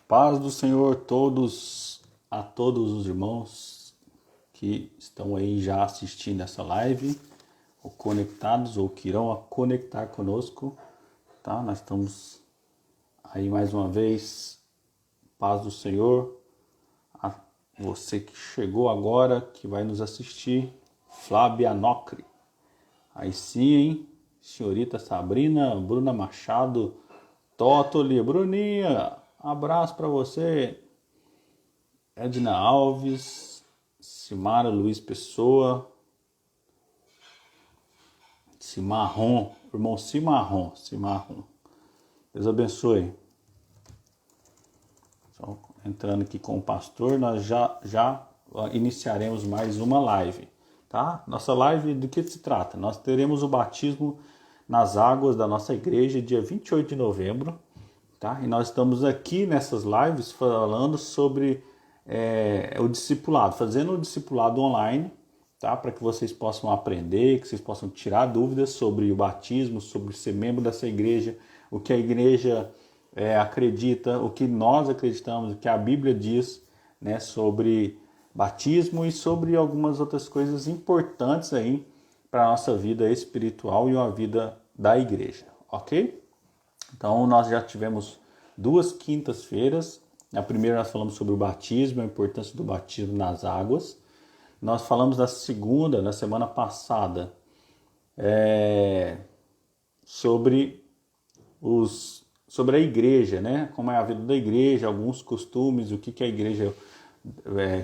Paz do Senhor a todos os irmãos que estão aí já assistindo essa live, ou conectados, ou que irão a conectar conosco, tá? Nós estamos aí mais uma vez. Paz do Senhor a você que chegou agora, que vai nos assistir, Flávia Nocre. Aí sim, hein? Senhorita Sabrina, Bruna Machado, Tótoli, Bruninha, abraço para você. Edna Alves, Simara Luiz Pessoa, Cimarron, irmão Cimarron. Deus abençoe. Só entrando aqui com o pastor, nós já iniciaremos mais uma live, tá? Nossa live, do que se trata? Nós teremos o batismo nas águas da nossa igreja, dia 28 de novembro, tá? E nós estamos aqui nessas lives falando sobre o discipulado, fazendo o discipulado online, tá? Para que vocês possam aprender, que vocês possam tirar dúvidas sobre o batismo, sobre ser membro dessa igreja, o que a igreja acredita, o que nós acreditamos, o que a Bíblia diz, né, sobre batismo e sobre algumas outras coisas importantes aí para a nossa vida espiritual e a vida da igreja, ok? Então nós já tivemos 2 quintas-feiras. Na primeira nós falamos sobre o batismo, a importância do batismo nas águas. Nós falamos na segunda, na semana passada, sobre a igreja, né? Como é a vida da igreja, alguns costumes, o que a igreja,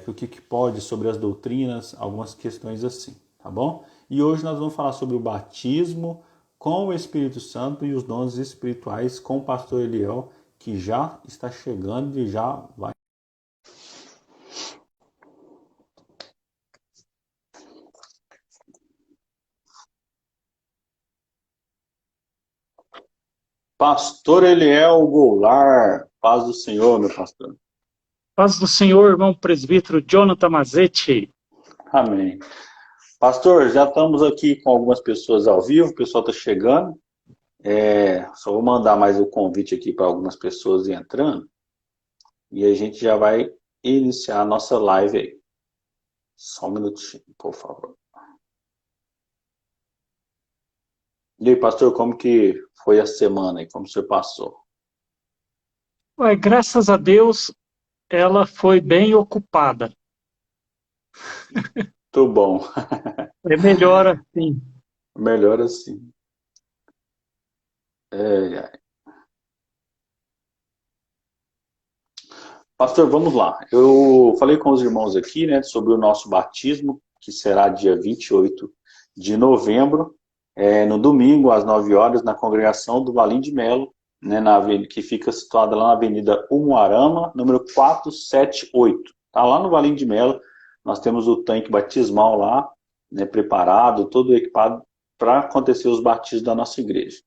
o que pode, sobre as doutrinas, algumas questões assim, tá bom? E hoje nós vamos falar sobre o batismo com o Espírito Santo e os dons espirituais com o pastor Eliel, que já está chegando e já vai. Pastor Eliel Goulart, paz do Senhor, meu pastor. Paz do Senhor, irmão presbítero Jonathan Mazetti. Amém. Pastor, já estamos aqui com algumas pessoas ao vivo, o pessoal está chegando. Só vou mandar mais o convite aqui para algumas pessoas entrando e a gente já vai iniciar a nossa live aí. Só um minutinho, por favor. E aí, pastor, como que foi a semana e como você passou? Graças a Deus, ela foi bem ocupada. Tudo bom. É melhor assim. Melhor assim. É. Pastor, vamos lá. Eu falei com os irmãos aqui, né, sobre o nosso batismo, que será dia 28 de novembro, no domingo, às 9 horas, na congregação do Valim de Melo, né, que fica situada lá na Avenida Umuarama, número 478. Tá lá no Valim de Melo, nós temos o tanque batismal lá, né, preparado, todo equipado para acontecer os batismos da nossa igreja.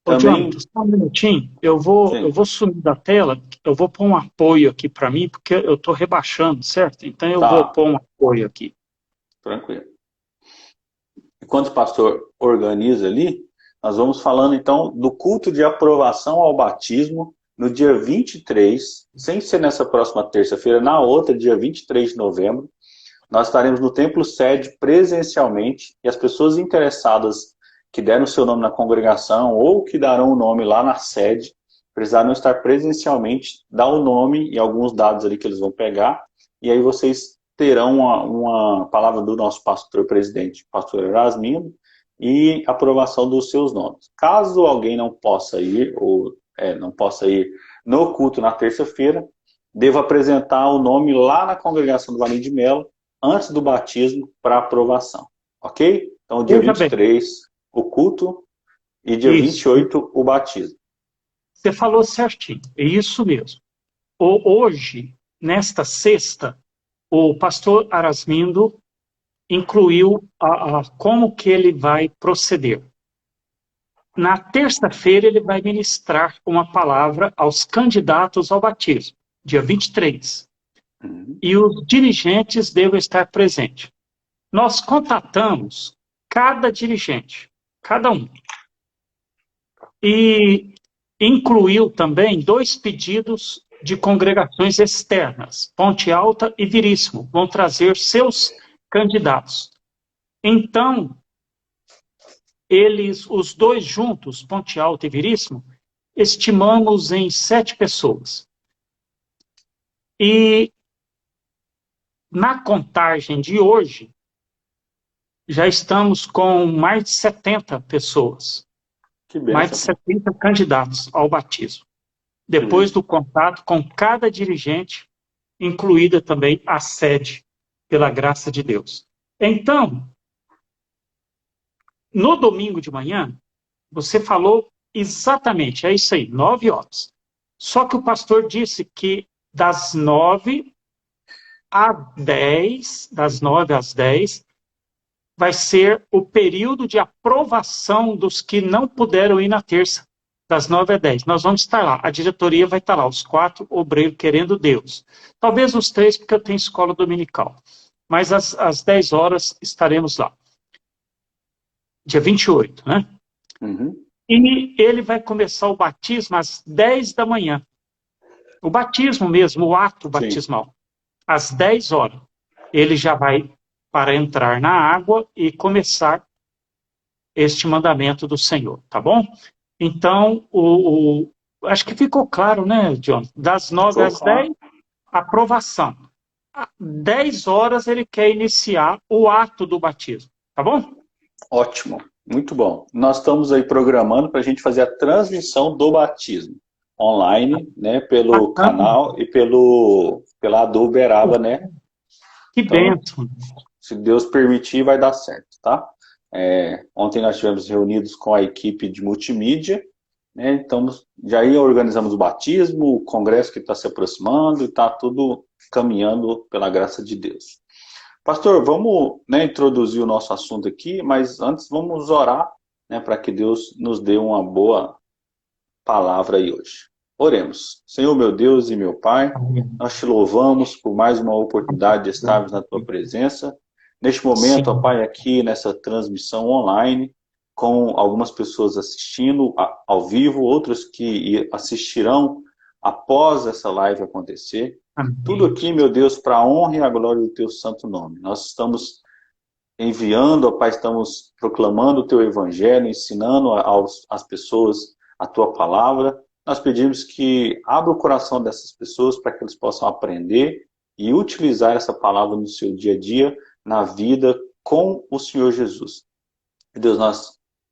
Ô, Também, Jonathan, só um minutinho. Eu sim, vou sumir da tela, eu vou pôr um apoio aqui para mim, porque eu estou rebaixando, certo? Então eu vou tá, pôr um apoio aqui. tranquilo. Enquanto o pastor organiza ali, nós vamos falando então do culto de aprovação ao batismo no dia 23, sem ser nessa próxima terça-feira, na outra, dia 23 de novembro. Nós estaremos no templo sede presencialmente e as pessoas interessadas que deram seu nome na congregação ou que darão o nome lá na sede precisarão estar presencialmente, dar o nome e alguns dados ali que eles vão pegar, e aí vocês terão uma palavra do nosso pastor presidente, pastor Erasmino, e aprovação dos seus nomes. Caso alguém não possa ir, ou não possa ir no culto na terça-feira, devo apresentar o nome lá na congregação do Valim de Melo, antes do batismo, para aprovação. Ok? Então, dia Veja vinte e bem, três o culto, e dia isso. 28 o batismo. Você falou certinho, é isso mesmo. Hoje, nesta sexta, o pastor Arasmindo incluiu como que ele vai proceder. Na terça-feira, ele vai ministrar uma palavra aos candidatos ao batismo, dia 23. E os dirigentes devem estar presentes. Nós contatamos cada dirigente, cada um. E incluiu também 2 pedidos de congregações externas, Ponte Alta e Veríssimo, vão trazer seus candidatos. Então, os dois juntos, Ponte Alta e Veríssimo, estimamos em 7 pessoas. E na contagem de hoje, já estamos com mais de 70 pessoas. Que benção. Mais de 70 candidatos ao batismo. Depois do contato com cada dirigente, incluída também a sede, pela graça de Deus. Então, no domingo de manhã, você falou exatamente, é isso aí, 9 horas. Só que o pastor disse que das 9 às 10, vai ser o período de aprovação dos que não puderam ir na terça, das 9 às 10. Nós vamos estar lá, a diretoria vai estar lá, os 4 obreiros querendo Deus. Talvez os 3, porque eu tenho escola dominical. Mas às 10 horas estaremos lá. Dia 28, né? Uhum. E ele vai começar o batismo às 10 da manhã. O batismo mesmo, o ato batismal. Às 10 horas. Ele já vai para entrar na água e começar este mandamento do Senhor, tá bom? Então, acho que ficou claro, né, John? Das 9 às 10, aprovação. Às 10 horas ele quer iniciar o ato do batismo, tá bom? Ótimo, muito bom. Nós estamos aí programando para a gente fazer a transmissão do batismo online, né, pelo canal e pela do Uberaba, né? Que bênção. Se Deus permitir, vai dar certo, tá? Ontem nós estivemos reunidos com a equipe de multimídia, né? Então, já aí organizamos o batismo, o congresso que está se aproximando, e está tudo caminhando pela graça de Deus. Pastor, vamos, né, introduzir o nosso assunto aqui, mas antes vamos orar, né, para que Deus nos dê uma boa palavra aí hoje. Oremos. Senhor, meu Deus e meu Pai, nós te louvamos por mais uma oportunidade de estarmos na tua presença. Neste momento, ó Pai, aqui nessa transmissão online, com algumas pessoas assistindo ao vivo, outras que assistirão após essa live acontecer. Amém. Tudo aqui, meu Deus, para a honra e a glória do teu santo nome. Nós estamos enviando, ó Pai, estamos proclamando o teu evangelho, ensinando às pessoas a tua palavra. Nós pedimos que abra o coração dessas pessoas para que eles possam aprender e utilizar essa palavra no seu dia a dia, na vida com o Senhor Jesus. Deus,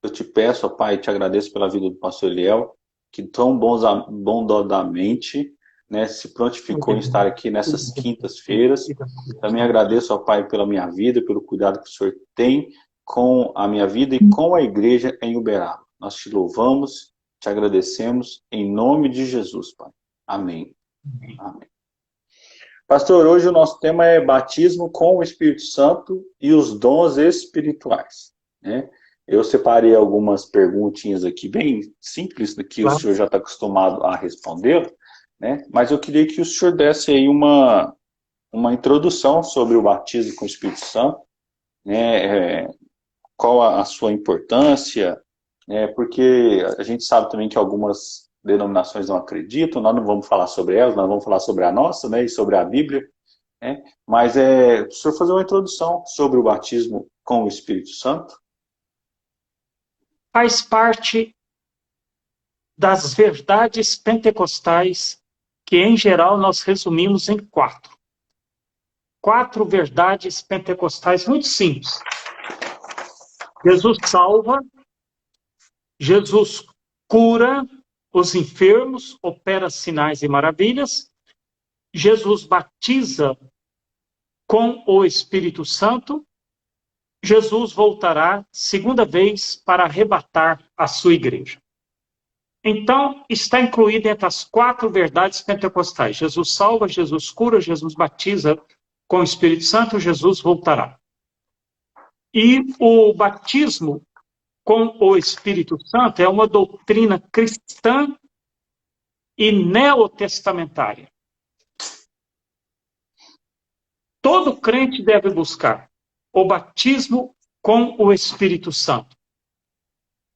eu te peço, ó Pai, te agradeço pela vida do pastor Eliel, que tão bondosamente, né, se prontificou em estar aqui nessas quintas-feiras. Também agradeço, ó Pai, pela minha vida, pelo cuidado que o Senhor tem com a minha vida e com a igreja em Uberaba. Nós te louvamos, te agradecemos, em nome de Jesus, Pai. Amém. Amém. Pastor, hoje o nosso tema é batismo com o Espírito Santo e os dons espirituais, né? Eu separei algumas perguntinhas aqui, bem simples, que o senhor já está acostumado a responder, né? Mas eu queria que o senhor desse aí uma introdução sobre o batismo com o Espírito Santo, né? Qual a sua importância, né? Porque a gente sabe também que algumas denominações não acreditam, nós não vamos falar sobre elas, nós vamos falar sobre a nossa, né? E sobre a Bíblia, né? Mas o senhor fazer uma introdução sobre o batismo com o Espírito Santo. Faz parte das verdades pentecostais que, em geral, nós resumimos em 4. 4 verdades pentecostais muito simples. Jesus salva, Jesus cura os enfermos, opera sinais e maravilhas, Jesus batiza com o Espírito Santo, Jesus voltará segunda vez para arrebatar a sua igreja. Então, está incluído entre as 4 verdades pentecostais. Jesus salva, Jesus cura, Jesus batiza com o Espírito Santo, Jesus voltará. E o batismo com o Espírito Santo é uma doutrina cristã e neotestamentária. Todo crente deve buscar o batismo com o Espírito Santo.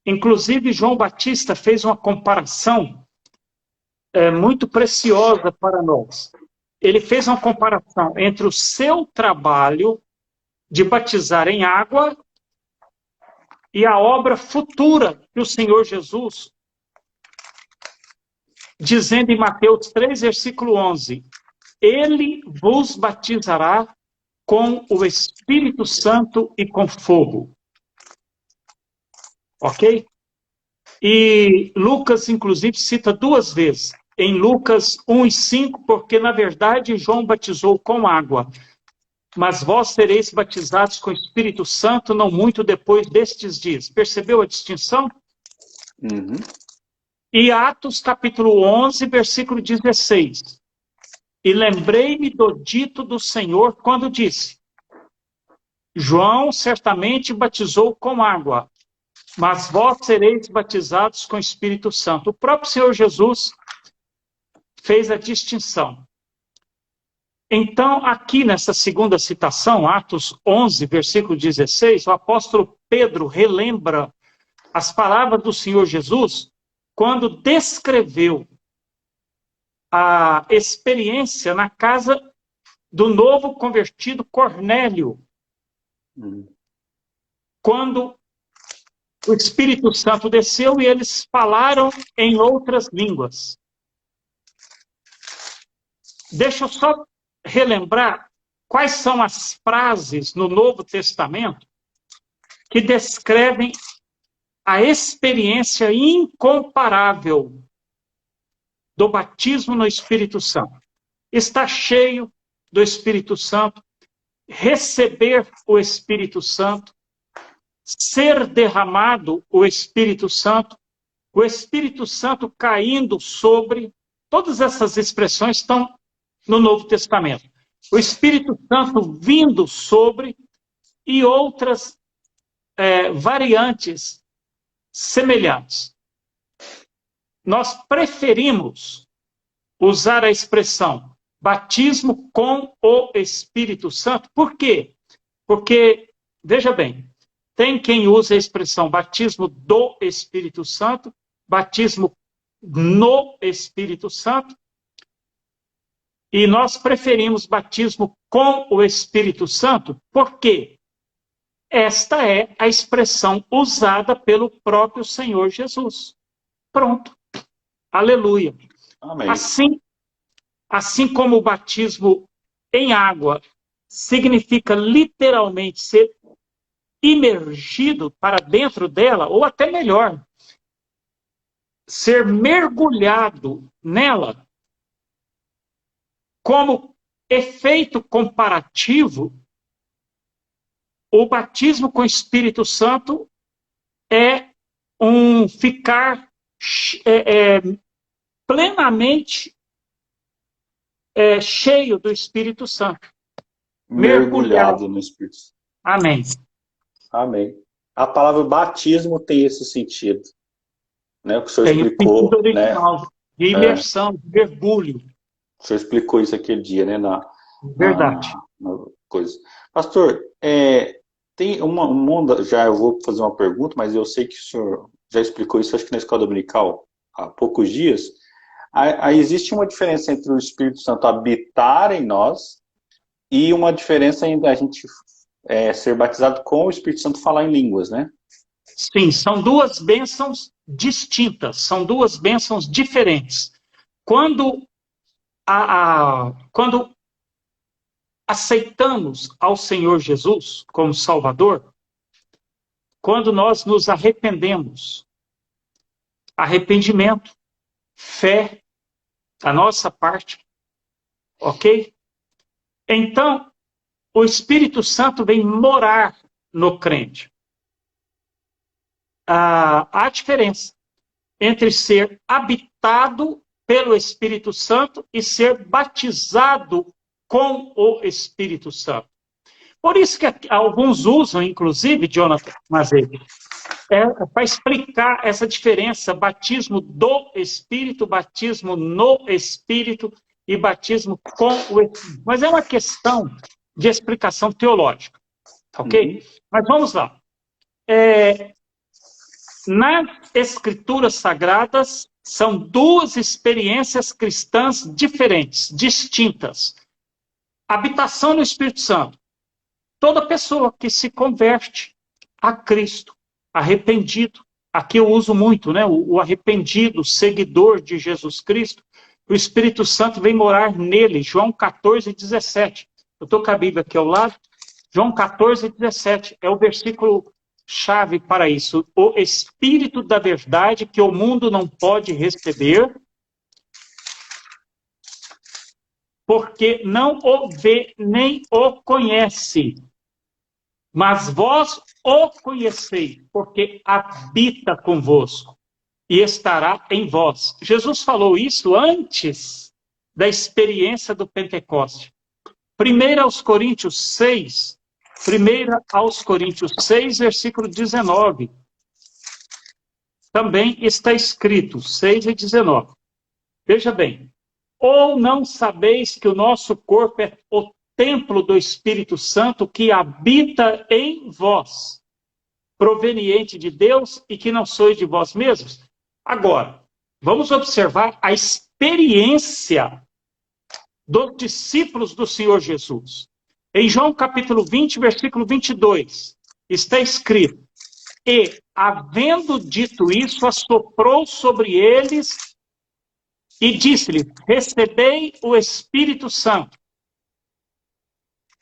Inclusive, João Batista fez uma comparação muito preciosa para nós. Ele fez uma comparação entre o seu trabalho de batizar em água e a obra futura que o Senhor Jesus, dizendo em Mateus 3, versículo 11, ele vos batizará com o Espírito Santo e com fogo. Ok? E Lucas, inclusive, cita 2 vezes. Em Lucas 1 e 5, porque, na verdade, João batizou com água, mas vós sereis batizados com o Espírito Santo não muito depois destes dias. Percebeu a distinção? Uhum. E Atos, capítulo 11, versículo 16. E lembrei-me do dito do Senhor quando disse, João certamente batizou com água, mas vós sereis batizados com o Espírito Santo. O próprio Senhor Jesus fez a distinção. Então, aqui nessa segunda citação, Atos 11, versículo 16, o apóstolo Pedro relembra as palavras do Senhor Jesus quando descreveu a experiência na casa do novo convertido Cornélio, quando o Espírito Santo desceu e eles falaram em outras línguas. Deixa eu só relembrar quais são as frases no Novo Testamento que descrevem a experiência incomparável do batismo no Espírito Santo. Estar cheio do Espírito Santo, receber o Espírito Santo, ser derramado o Espírito Santo caindo sobre, todas essas expressões estão no Novo Testamento. O Espírito Santo vindo sobre e outras variantes semelhantes. Nós preferimos usar a expressão batismo com o Espírito Santo. Por quê? Porque, veja bem, tem quem usa a expressão batismo do Espírito Santo, batismo no Espírito Santo, e nós preferimos batismo com o Espírito Santo, porque esta é a expressão usada pelo próprio Senhor Jesus. Pronto. Aleluia. Amém. Assim como o batismo em água significa literalmente ser imergido para dentro dela, ou até melhor, ser mergulhado nela, como efeito comparativo, o batismo com o Espírito Santo é um ficar plenamente cheio do Espírito Santo. Mergulhado no Espírito Santo. Amém. Amém. A palavra batismo tem esse sentido, né? O que o senhor Tem explicou, o sentido original, né? de imersão, de mergulho. O senhor explicou isso aquele dia, né? Verdade. Na coisa. Pastor, tem um mundo, já eu vou fazer uma pergunta, mas eu sei que o senhor já explicou isso, acho que na escola dominical, há poucos dias. Aí existe uma diferença entre o Espírito Santo habitar em nós e uma diferença em a gente ser batizado com o Espírito Santo falar em línguas, né? Sim, são duas bênçãos distintas, são duas bênçãos diferentes. Quando aceitamos ao Senhor Jesus como Salvador, quando nós nos arrependemos, arrependimento, fé, da nossa parte, ok? Então, o Espírito Santo vem morar no crente. Há diferença entre ser habitado pelo Espírito Santo e ser batizado com o Espírito Santo. Por isso que alguns usam, inclusive, Jonathan Mazei, para explicar essa diferença, batismo do Espírito, batismo no Espírito e batismo com o Espírito. Mas é uma questão de explicação teológica, ok? Mas vamos lá. Nas Escrituras Sagradas, São duas experiências cristãs diferentes, distintas. Habitação no Espírito Santo. Toda pessoa que se converte a Cristo, arrependido, aqui eu uso muito, né? O arrependido, o seguidor de Jesus Cristo, o Espírito Santo vem morar nele, João 14, 17. Eu estou com a Bíblia aqui ao lado, João 14, 17, é o versículo chave para isso. O Espírito da verdade que o mundo não pode receber, porque não o vê nem o conhece. Mas vós o conheceis, porque habita convosco e estará em vós. Jesus falou isso antes da experiência do Pentecoste. 1 aos Coríntios 6, versículo 19. Também está escrito, 6 e 19. Veja bem. Ou não sabeis que o nosso corpo é o templo do Espírito Santo que habita em vós, proveniente de Deus e que não sois de vós mesmos? Agora, vamos observar a experiência dos discípulos do Senhor Jesus. Em João capítulo 20, versículo 22, está escrito: e, havendo dito isso, assoprou sobre eles e disse-lhe: recebei o Espírito Santo.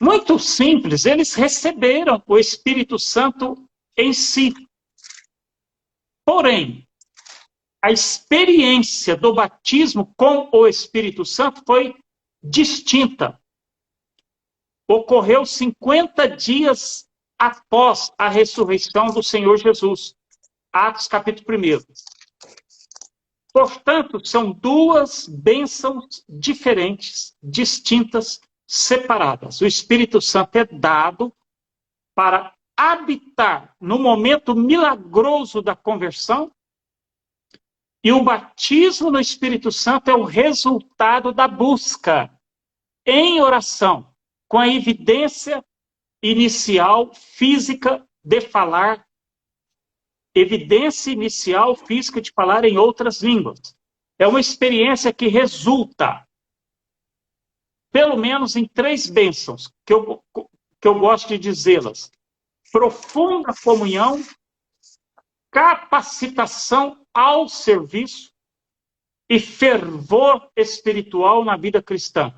Muito simples, eles receberam o Espírito Santo em si. Porém, a experiência do batismo com o Espírito Santo foi distinta. Ocorreu 50 dias após a ressurreição do Senhor Jesus. Atos capítulo 1. Portanto, são duas bênçãos diferentes, distintas, separadas. O Espírito Santo é dado para habitar no momento milagroso da conversão, e o batismo no Espírito Santo é o resultado da busca em oração, com a evidência inicial física de falar, evidência inicial física de falar em outras línguas. É uma experiência que resulta pelo menos em 3 bênçãos, que eu gosto de dizê-las: profunda comunhão, capacitação ao serviço e fervor espiritual na vida cristã.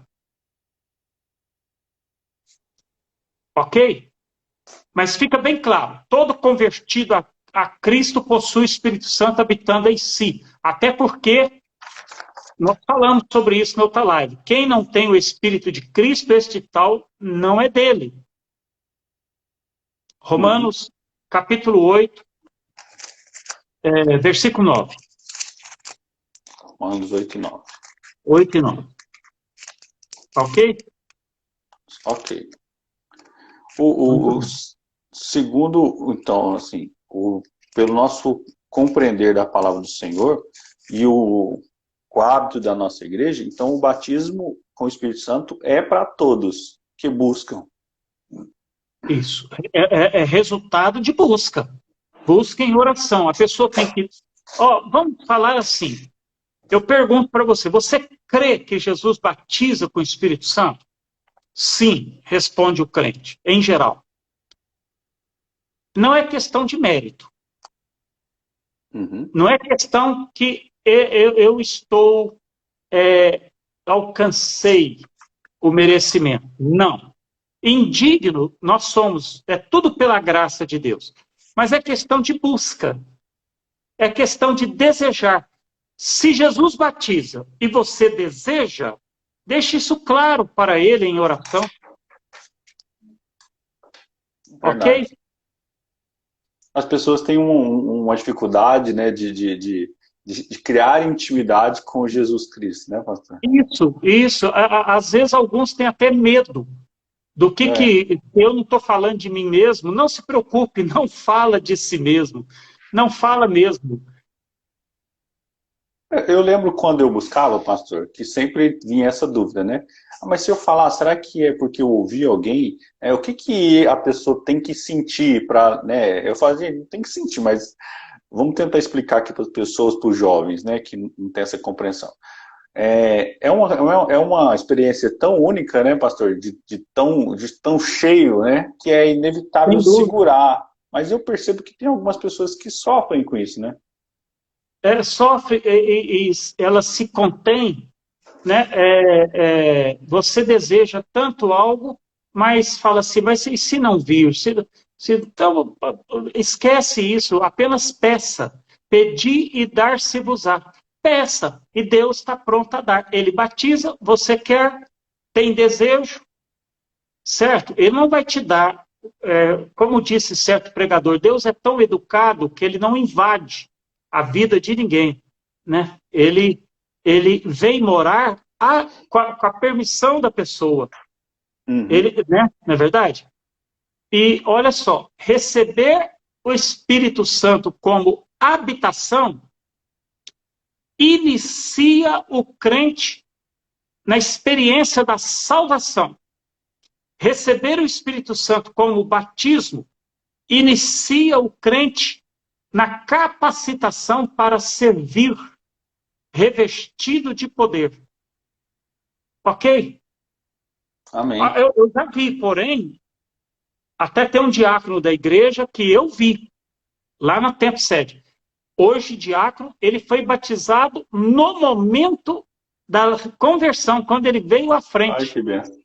Ok? Mas fica bem claro, todo convertido a Cristo possui o Espírito Santo habitando em si. Até porque nós falamos sobre isso na outra live. Quem não tem o Espírito de Cristo, este tal não é dele. Romanos, capítulo 8, versículo 9. Romanos 8 e 9. 8 e 9. Ok? Ok. O segundo, então, assim, pelo nosso compreender da palavra do Senhor e o hábito da nossa igreja, então o batismo com o Espírito Santo é para todos que buscam. Isso. É resultado de busca. Busca em oração. A pessoa tem que... vamos falar assim. Eu pergunto para você, você crê que Jesus batiza com o Espírito Santo? Sim, responde o crente, em geral. Não é questão de mérito. Uhum. Não é questão que eu alcancei o merecimento. Não. Indigno nós somos, é tudo pela graça de Deus. Mas é questão de busca. É questão de desejar. Se Jesus batiza e você deseja, deixe isso claro para ele em oração. Verdade. Ok? As pessoas têm uma dificuldade, né, de criar intimidade com Jesus Cristo, né, pastor? Isso. Às vezes alguns têm até medo do que eu não estou falando de mim mesmo. Não se preocupe, não fala de si mesmo. Não fala mesmo. Eu lembro quando eu buscava, pastor, que sempre vinha essa dúvida, né? Mas se eu falar, será que é porque eu ouvi alguém? O que a pessoa tem que sentir para, né? Eu fazia, tem que sentir, mas vamos tentar explicar aqui para as pessoas, para os jovens, né, que não tem essa compreensão. É uma experiência tão única, né, pastor, de tão cheio, né, que é inevitável Sem dúvida. segurar. Mas eu percebo que tem algumas pessoas que sofrem com isso, né? Sofre ela se contém, né? Você deseja tanto algo, mas fala assim, mas e se não vir? Então, esquece isso, apenas peça. Pedir e dar-se-vos-á. Peça, e Deus está pronto a dar. Ele batiza, você quer, tem desejo, certo? Ele não vai te dar, como disse certo pregador, Deus é tão educado que ele não invade a vida de ninguém, né? Ele vem morar com a permissão da pessoa, Uhum. né? Não é verdade? E olha só, receber o Espírito Santo como habitação inicia o crente na experiência da salvação. Receber o Espírito Santo como batismo inicia o crente na capacitação para servir, revestido de poder. Ok? Amém. Eu já vi, porém, até tem um diácono da igreja que eu vi, lá na Tempo Sede. Hoje, diácono, ele foi batizado no momento da conversão, quando ele veio à Ai, frente. que benção.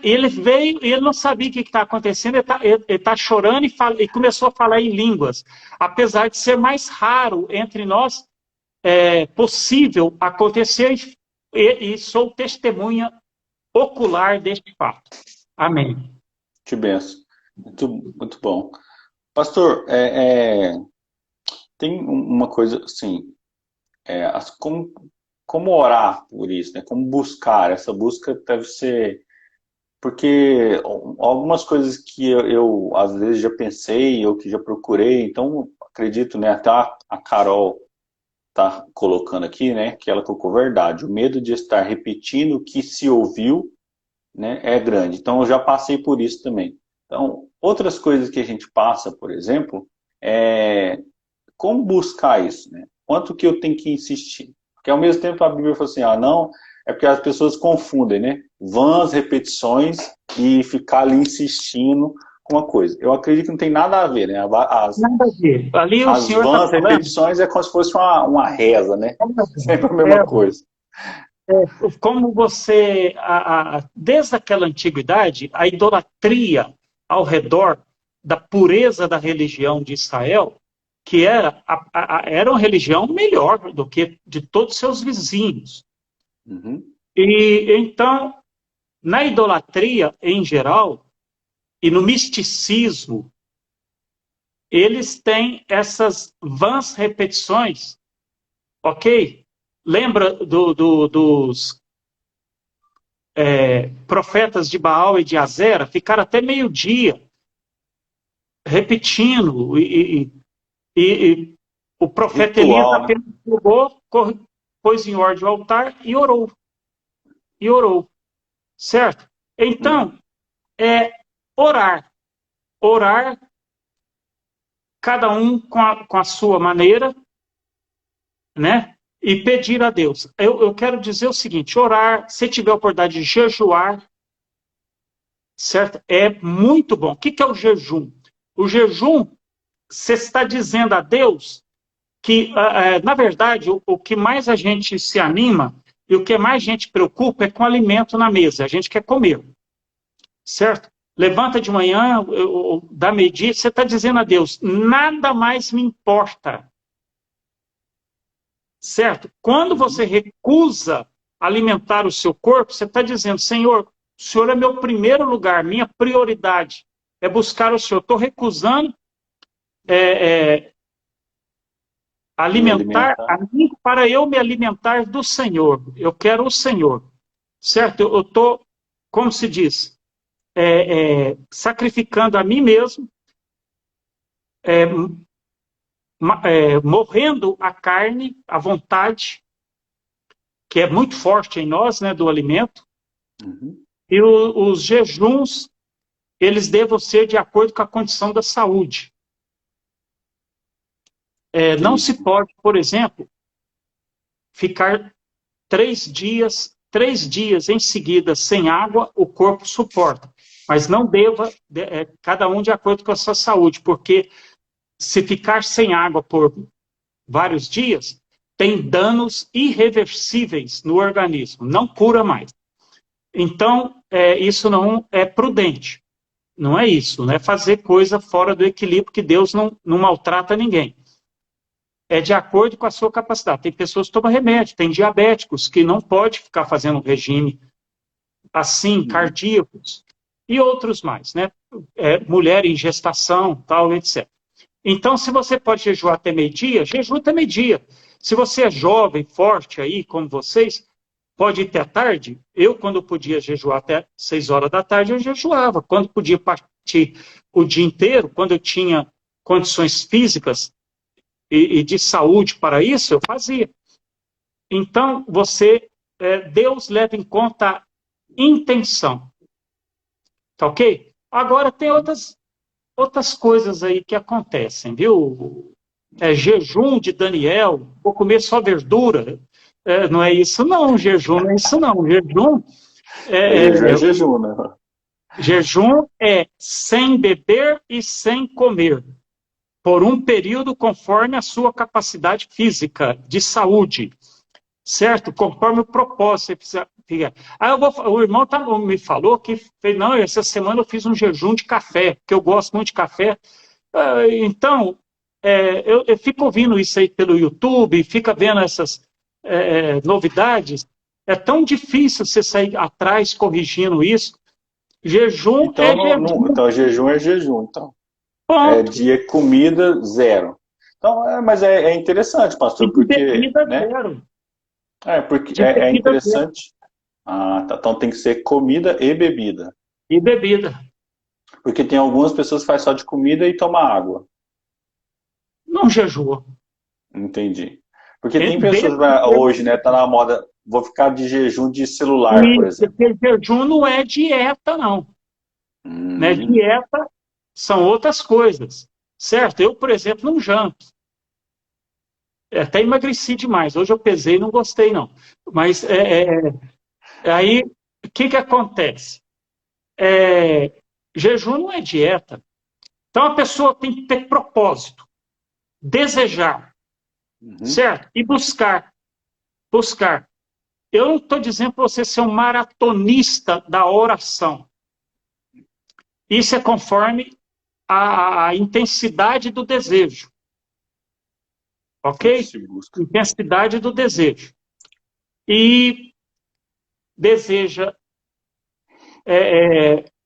Ele veio e ele não sabia o que está acontecendo, ele tá chorando e começou a falar em línguas. Apesar de ser mais raro entre nós, possível acontecer, e sou testemunha ocular deste fato. Amém. Que benção. Muito, muito bom. Pastor, tem uma coisa assim, como orar por isso, né? Como buscar? Essa busca deve ser. Porque algumas coisas que eu às vezes já pensei ou que já procurei, então acredito, né? Até a Carol tá colocando aqui, né? Que ela colocou verdade. O medo de estar repetindo o que se ouviu, né? É grande. Então eu já passei por isso também. Então, outras coisas que a gente passa, por exemplo, é como buscar isso, né? Quanto que eu tenho que insistir? Porque ao mesmo tempo a Bíblia fala assim, não, é porque as pessoas confundem, né? Vãs repetições e ficar ali insistindo com uma coisa. Eu acredito que não tem nada a ver, né? Nada a ver. Ali o As senhor está vãs falando, repetições é como se fosse uma reza, né? Sempre a mesma coisa. como você, desde aquela antiguidade, a idolatria ao redor da pureza da religião de Israel, que era uma religião melhor do que de todos os seus vizinhos. Uhum. E então, na idolatria em geral, e no misticismo, eles têm essas vãs repetições, ok? Lembra dos profetas de Baal e de Azera? Ficaram até meio-dia repetindo, e o profeta Elias Ritual, né? apenas pegou, pôs em ordem o altar e orou, certo? Uhum. Então, orar, orar, cada um com a sua maneira, né? E pedir a Deus. Eu quero dizer o seguinte: orar, se tiver a oportunidade de jejuar, certo? É muito bom. O que é o jejum? O jejum, você está dizendo a Deus que, na verdade, o que mais a gente se anima e o que mais a gente preocupa é com o alimento na mesa. A gente quer comer, certo? Levanta de manhã, dá meio-dia, você está dizendo a Deus, nada mais me importa, certo? Quando Uhum. você recusa alimentar o seu corpo, você está dizendo, Senhor, o Senhor é meu primeiro lugar, minha prioridade é buscar o Senhor. Estou recusando Me alimentar alimentar. a mim para eu me alimentar do Senhor. Eu quero o Senhor, certo? Eu estou, como se diz, sacrificando a mim mesmo, é, morrendo a carne, a vontade, que é muito forte em nós, né, do alimento, Uhum. e os jejuns, eles devam ser de acordo com a condição da saúde. Não se pode, por exemplo, ficar 3 dias em seguida sem água, o corpo suporta. Mas não deva, cada um de acordo com a sua saúde, porque se ficar sem água por vários dias, tem danos irreversíveis no organismo, não cura mais. Então, isso não é prudente. Não é isso, não é fazer coisa fora do equilíbrio, que Deus não maltrata ninguém. É de acordo com a sua capacidade. Tem pessoas que tomam remédio, tem diabéticos que não pode ficar fazendo regime assim, cardíacos, e outros mais, né? Mulher em gestação, tal, etc. Então, se você pode jejuar até meio-dia, jejua até meio-dia. Se você é jovem, forte aí, como vocês, pode ir até a tarde. Eu, quando podia jejuar até 6 horas da tarde, eu jejuava. Quando podia partir o dia inteiro, quando eu tinha condições físicas e de saúde para isso, eu fazia. Então, Deus leva em conta a intenção. Tá ok? Agora, tem outras coisas aí que acontecem, viu? Jejum de Daniel, vou comer só verdura. Não é isso não, jejum não é isso não. Jejum Jejum é jejum, né? Jejum é sem beber e sem comer, por um período conforme a sua capacidade física, de saúde, certo? Conforme o propósito. O irmão me falou que não, essa semana eu fiz um jejum de café, porque eu gosto muito de café. Então, eu fico ouvindo isso aí pelo YouTube, fica vendo essas novidades. É tão difícil você sair atrás corrigindo isso. Jejum então, jejum. Então, jejum é jejum. Então, Ponto. dia comida zero. Então, mas é interessante, pastor, porque, Bebida né? zero. Porque De é bebida zero. interessante. Ah, tá. Então tem que ser comida e bebida. E bebida. Porque tem algumas pessoas que fazem só de comida e toma água. Não jejua. Entendi. Porque tem Bebe. pessoas hoje, né? Tá na moda, vou ficar de jejum de celular, por exemplo. Porque jejum não é dieta, não. Né? Dieta são outras coisas. Certo? Eu, por exemplo, não janto. Até emagreci demais. Hoje eu pesei e não gostei, não. Mas aí, o que acontece? Jejum não é dieta. Então a pessoa tem que ter propósito, desejar, certo? E buscar. Eu não estou dizendo para você ser um maratonista da oração. Isso é conforme a intensidade do desejo. Ok? Intensidade do desejo. E deseja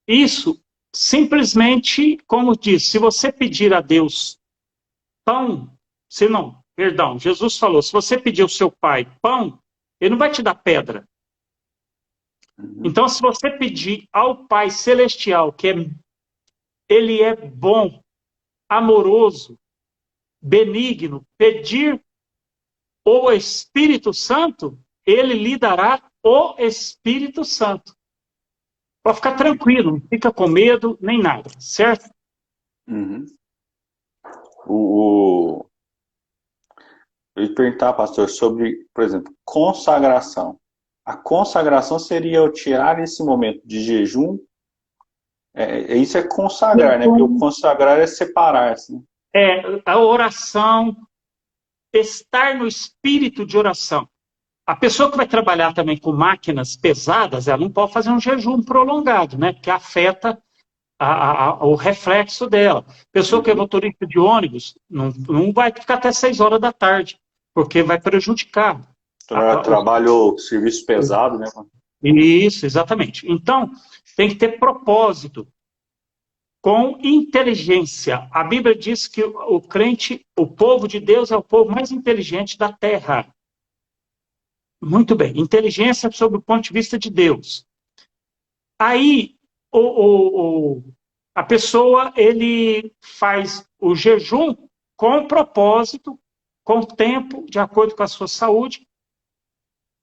isso simplesmente, como diz, se você pedir a Deus pão, Jesus falou, se você pedir ao seu pai pão, ele não vai te dar pedra. Então, se você pedir ao Pai Celestial, ele é bom, amoroso, benigno, pedir o Espírito Santo, ele lhe dará o Espírito Santo. Pode ficar tranquilo, não fica com medo, nem nada, certo? Eu ia perguntar, pastor, sobre, por exemplo, consagração. A consagração seria eu tirar esse momento de jejum. Isso é consagrar, né? Porque o consagrar é separar-se. Né? A oração, estar no espírito de oração. A pessoa que vai trabalhar também com máquinas pesadas, ela não pode fazer um jejum prolongado, né? Porque afeta o reflexo dela. Pessoa que é motorista de ônibus, não vai ficar até 6 horas da tarde, porque vai prejudicar. Trabalho, serviço pesado, né? Isso, exatamente. Então, tem que ter propósito, com inteligência. A Bíblia diz que o crente, o povo de Deus, é o povo mais inteligente da terra. Muito bem, inteligência sob o ponto de vista de Deus. Aí, a pessoa, ele faz o jejum com propósito, com tempo, de acordo com a sua saúde,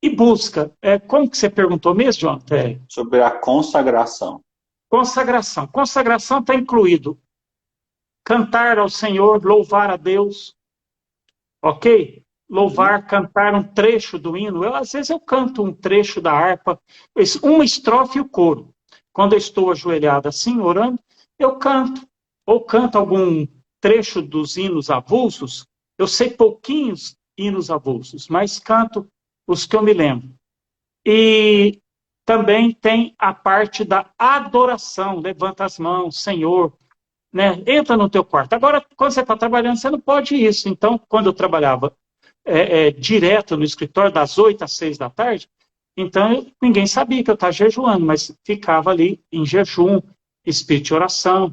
e busca. Como que você perguntou mesmo, Jonathan? Sobre a consagração. Consagração. Consagração está incluído cantar ao Senhor, louvar a Deus, ok? Louvar, cantar um trecho do hino. Às vezes eu canto um trecho da harpa, uma estrofe e o coro. Quando eu estou ajoelhado assim, orando, eu canto. Ou canto algum trecho dos hinos avulsos. Eu sei pouquinhos hinos avulsos, mas canto os que eu me lembro. E também tem a parte da adoração. Levanta as mãos, Senhor, né? Entra no teu quarto. Agora, quando você está trabalhando, você não pode isso. Então, quando eu trabalhava direto no escritório, das 8 às 6 da tarde, então ninguém sabia que eu estava jejuando, mas ficava ali em jejum, espírito de oração,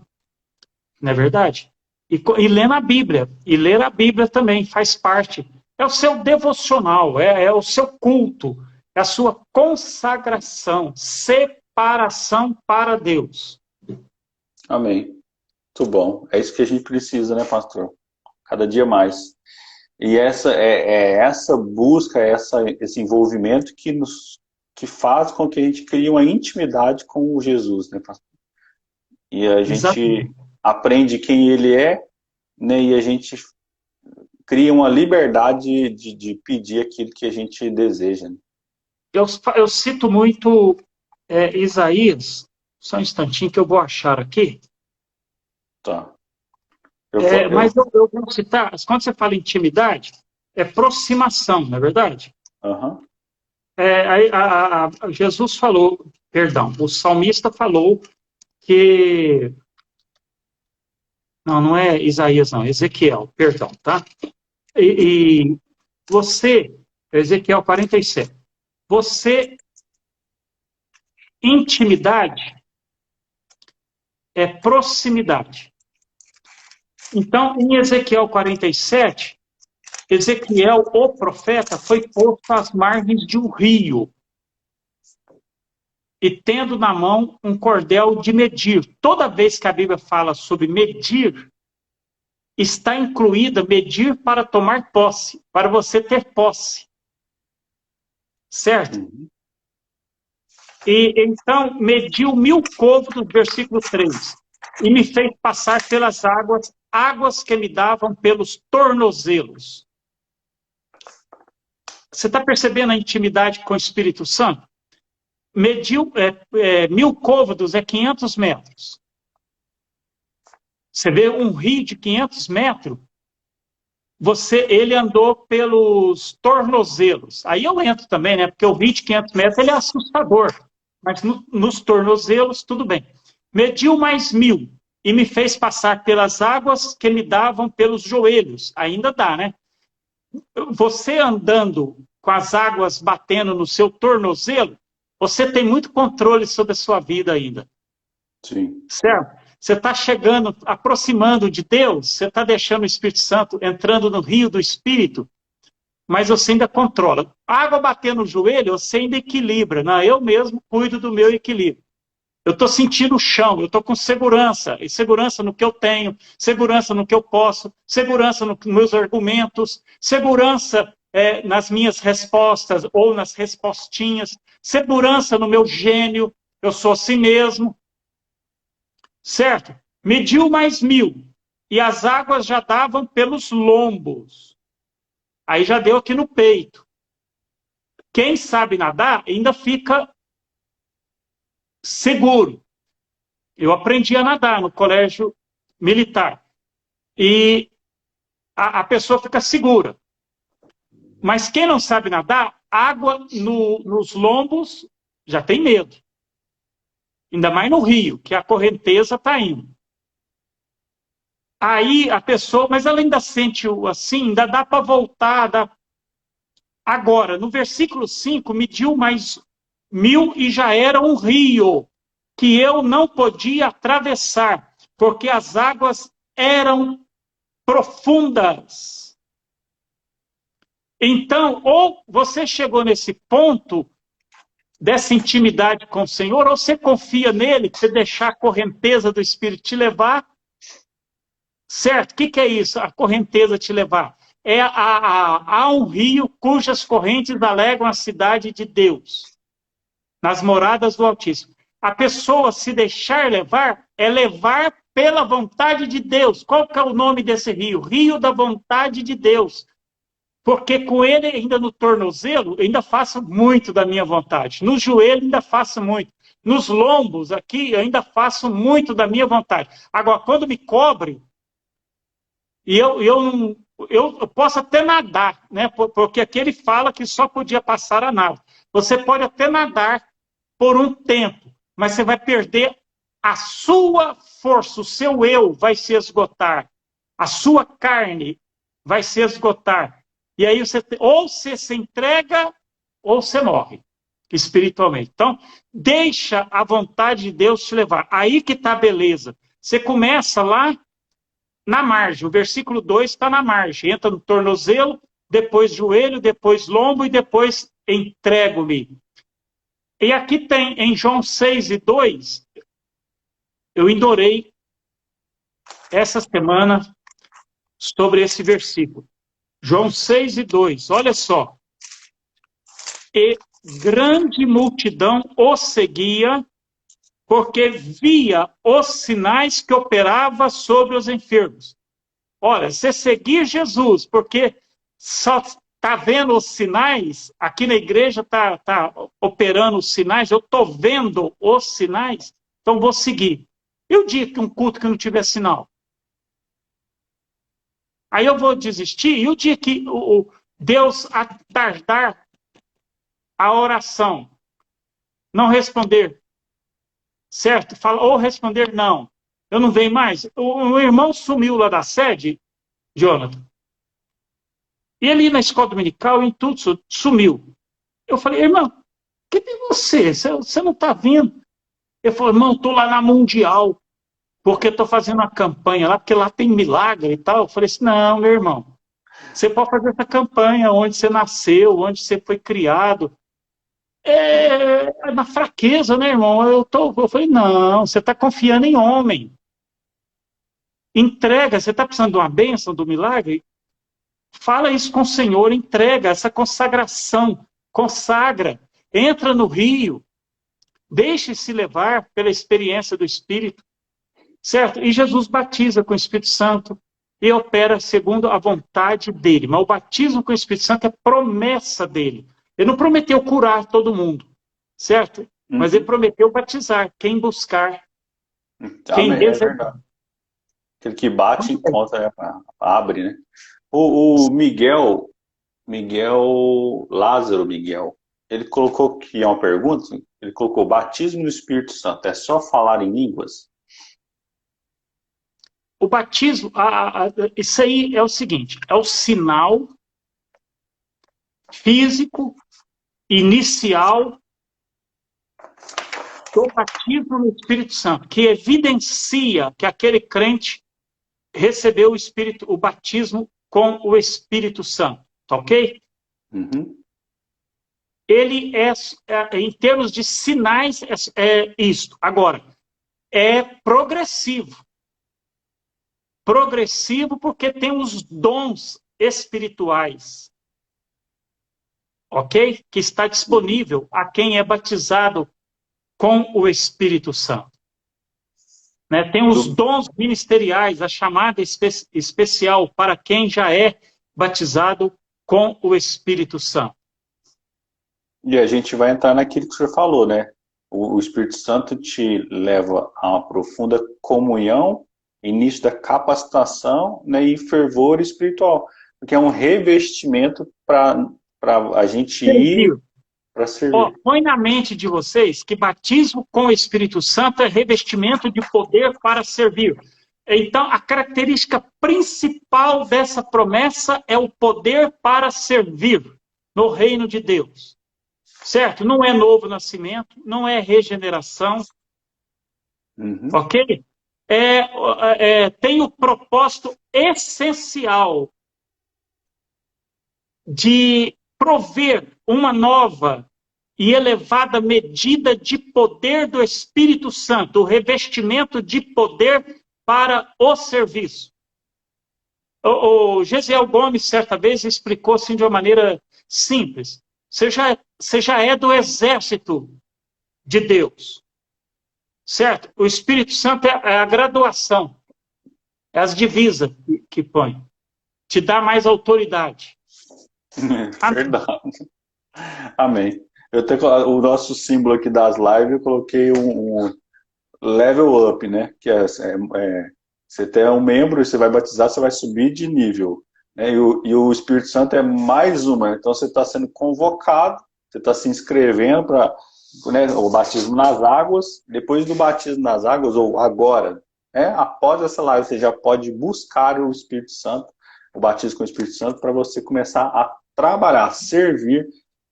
não é verdade? E lendo a Bíblia. E ler a Bíblia também faz parte. É o seu devocional, é o seu culto, é a sua consagração, separação para Deus. Amém. Muito bom. É isso que a gente precisa, né, pastor? Cada dia mais. E essa busca, esse envolvimento que faz com que a gente crie uma intimidade com o Jesus, né, pastor? E a gente Exatamente. aprende quem ele é, né, e a gente cria uma liberdade de pedir aquilo que a gente deseja. Né? Eu cito muito Isaías, só um instantinho que eu vou achar aqui. Tá. Mas eu vou citar, quando você fala intimidade, é proximação, não é verdade? Uhum. Jesus falou, perdão, o salmista falou que. Não, não é Isaías, não, Ezequiel, perdão, tá? E você, Ezequiel 47, você, intimidade é proximidade. Então, em Ezequiel 47, Ezequiel, o profeta, foi posto às margens de um rio e tendo na mão um cordel de medir. Toda vez que a Bíblia fala sobre medir, está incluída medir para tomar posse, para você ter posse. Certo? Uhum. E então mediu 1000 côvados, versículo 3, e me fez passar pelas águas, águas que me davam pelos tornozelos. Você está percebendo a intimidade com o Espírito Santo? Mediu 1000 côvados, é 500 metros. Você vê um rio de 500 metros, ele andou pelos tornozelos. Aí eu entro também, né? Porque o rio de 500 metros ele é assustador. Mas nos tornozelos, tudo bem. Mediu mais 1000 e me fez passar pelas águas que me davam pelos joelhos. Ainda dá, né? Você andando com as águas batendo no seu tornozelo, você tem muito controle sobre a sua vida ainda. Sim. Certo? Você está chegando, aproximando de Deus, você está deixando o Espírito Santo entrando no rio do Espírito, mas você ainda controla. A água bater no joelho, você ainda equilibra. Não, eu mesmo cuido do meu equilíbrio. Eu estou sentindo o chão, eu estou com segurança, e segurança no que eu tenho, segurança no que eu posso, segurança nos meus argumentos, segurança nas minhas respostas ou nas respostinhas, segurança no meu gênio, eu sou assim mesmo. Certo? Mediu mais 1000, e as águas já davam pelos lombos. Aí já deu aqui no peito. Quem sabe nadar ainda fica seguro. Eu aprendi a nadar no colégio militar. E a pessoa fica segura. Mas quem não sabe nadar, água nos lombos já tem medo. Ainda mais no rio, que a correnteza está indo. Aí a pessoa, mas ela ainda sente assim, ainda dá para voltar. Agora, no versículo 5, mediu mais 1000 e já era um rio que eu não podia atravessar, porque as águas eram profundas. Então, ou você chegou nesse ponto dessa intimidade com o Senhor, ou você confia nele, você deixar a correnteza do Espírito te levar. Certo? O que é isso? A correnteza te levar. Há um rio cujas correntes alegram a cidade de Deus, nas moradas do Altíssimo. A pessoa se deixar levar é levar pela vontade de Deus. Qual que é o nome desse rio? Rio da vontade de Deus. Porque com ele ainda no tornozelo, eu ainda faço muito da minha vontade. No joelho ainda faço muito. Nos lombos aqui, eu ainda faço muito da minha vontade. Agora, quando me cobre, e eu posso até nadar, né? Porque aqui ele fala que só podia passar a nado. Você pode até nadar por um tempo, mas você vai perder a sua força, o seu eu vai se esgotar, a sua carne vai se esgotar. E aí ou você se entrega ou você morre espiritualmente. Então, deixa a vontade de Deus te levar. Aí que está a beleza. Você começa lá na margem. O versículo 2 está na margem. Entra no tornozelo, depois joelho, depois lombo e depois entrego-me. E aqui tem, em João 6:2, eu endorei essa semana sobre esse versículo. João 6:2, olha só. E grande multidão o seguia, porque via os sinais que operava sobre os enfermos. Olha, você seguir Jesus, porque só está vendo os sinais, aqui na igreja está operando os sinais, eu estou vendo os sinais, então vou seguir. E o dia que um culto que não tiver sinal? Aí eu vou desistir, e o dia que Deus atardar a oração, não responder, certo? Fala, ou responder não, eu não venho mais. O irmão sumiu lá da sede, Jonathan, e ele na escola dominical, em tudo, sumiu. Eu falei, irmão, que tem você? Você não está vindo? Ele falou, irmão, estou lá na Mundial, porque estou fazendo uma campanha lá, porque lá tem milagre e tal. Eu falei assim, não, meu irmão, você pode fazer essa campanha onde você nasceu, onde você foi criado. É na fraqueza, né, irmão? Eu falei, não, você está confiando em homem. Entrega, você está precisando de uma bênção, do milagre? Fala isso com o Senhor, entrega essa consagração, consagra, entra no rio, deixe-se levar pela experiência do Espírito, certo? E Jesus batiza com o Espírito Santo e opera segundo a vontade dele. Mas o batismo com o Espírito Santo é promessa dele. Ele não prometeu curar todo mundo, certo? Mas ele prometeu batizar quem buscar, quem desejar. Aquele que bate, encontra, abre, né? O Miguel Lázaro Miguel, ele colocou aqui uma pergunta, ele colocou batismo no Espírito Santo, é só falar em línguas? O batismo, isso aí é o seguinte, é o sinal físico, inicial do batismo no Espírito Santo, que evidencia que aquele crente recebeu o batismo com o Espírito Santo, tá ok? Uhum. Ele em termos de sinais, é isto. Agora, é progressivo. Progressivo porque tem os dons espirituais, ok? Que está disponível a quem é batizado com o Espírito Santo. Né? Tem os dons ministeriais, a chamada especial para quem já é batizado com o Espírito Santo. E a gente vai entrar naquilo que o senhor falou, né? O Espírito Santo te leva a uma profunda comunhão, início da capacitação, né, e fervor espiritual, porque é um revestimento para a gente ir para servir. Põe na mente de vocês que batismo com o Espírito Santo é revestimento de poder para servir. Então, a característica principal dessa promessa é o poder para servir no reino de Deus. Certo? Não é novo nascimento, não é regeneração. Uhum. Ok? Tem o propósito essencial de prover uma nova e elevada medida de poder do Espírito Santo, o revestimento de poder para o serviço. O Gesiel Gomes, certa vez, explicou assim de uma maneira simples. Você já é do exército de Deus. Certo? O Espírito Santo é a graduação, é as divisas que põe. Te dá mais autoridade. Amém. Verdade. Amém. Eu tenho o nosso símbolo aqui das lives, eu coloquei um level up, né? Que você tem um membro e você vai batizar, você vai subir de nível. Né? E o Espírito Santo é mais uma. Então você está sendo convocado, você está se inscrevendo para, né, o batismo nas águas. Depois do batismo nas águas, ou agora, né, após essa live, você já pode buscar o Espírito Santo, o batismo com o Espírito Santo, para você começar a trabalhar, servir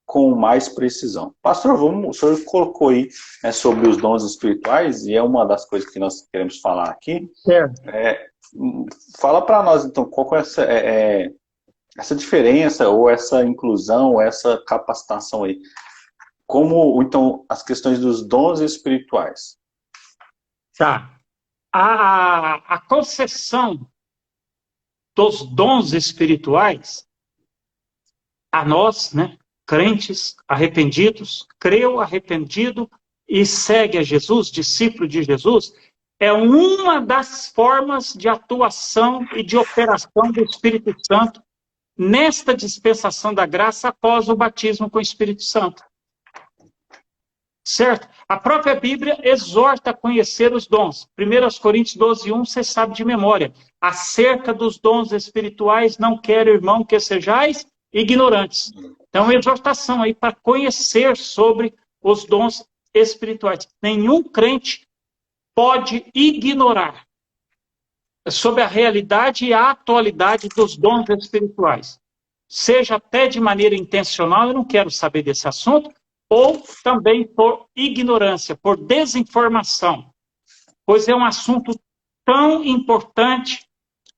com mais precisão. Pastor, o senhor colocou aí, né, sobre os dons espirituais, e é uma das coisas que nós queremos falar aqui. Certo. Fala para nós, então, qual é essa diferença, ou essa inclusão, ou essa capacitação aí? Como, então, as questões dos dons espirituais? Tá. A concessão dos dons espirituais a nós, né, crentes arrependidos, creu arrependido e segue a Jesus, discípulo de Jesus, é uma das formas de atuação e de operação do Espírito Santo nesta dispensação da graça após o batismo com o Espírito Santo. Certo? A própria Bíblia exorta a conhecer os dons. 1 Coríntios 12:1, você sabe de memória. Acerca dos dons espirituais, não quero, irmão, que sejais ignorantes. Então, uma exortação aí para conhecer sobre os dons espirituais. Nenhum crente pode ignorar sobre a realidade e a atualidade dos dons espirituais. Seja até de maneira intencional, eu não quero saber desse assunto, ou também por ignorância, por desinformação, pois é um assunto tão importante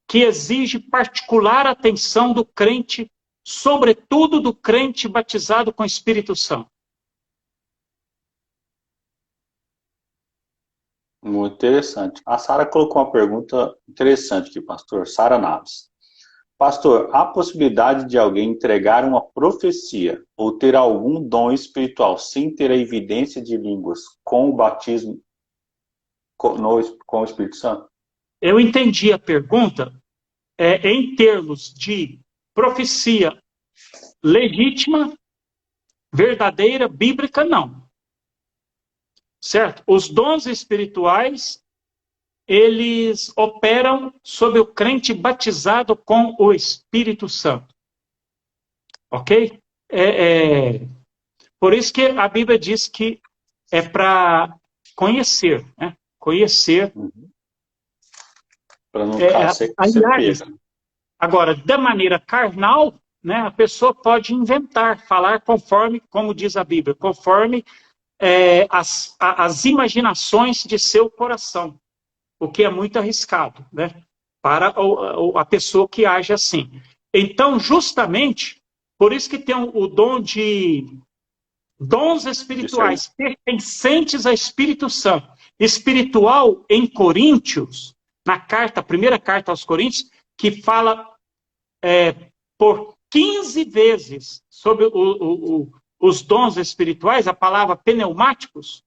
que exige particular atenção do crente, sobretudo do crente batizado com o Espírito Santo. Muito interessante. A Sara colocou uma pergunta interessante aqui, pastor. Sara Naves. Pastor, há possibilidade de alguém entregar uma profecia ou ter algum dom espiritual sem ter a evidência de línguas com o batismo com o Espírito Santo? Eu entendi a pergunta em termos de profecia legítima, verdadeira, bíblica, não. Certo? Os dons espirituais, eles operam sobre o crente batizado com o Espírito Santo. Ok? Por isso que a Bíblia diz que é para conhecer, né? Conhecer. Para não ficar ser pega. Agora, da maneira carnal, né, a pessoa pode inventar, falar conforme, como diz a Bíblia, conforme as imaginações de seu coração, o que é muito arriscado, né, para a pessoa que age assim. Então, justamente, por isso que tem o dom de dons espirituais pertencentes ao Espírito Santo. Espiritual em Coríntios, na primeira carta aos Coríntios, que fala por 15 vezes sobre os dons espirituais, a palavra pneumáticos,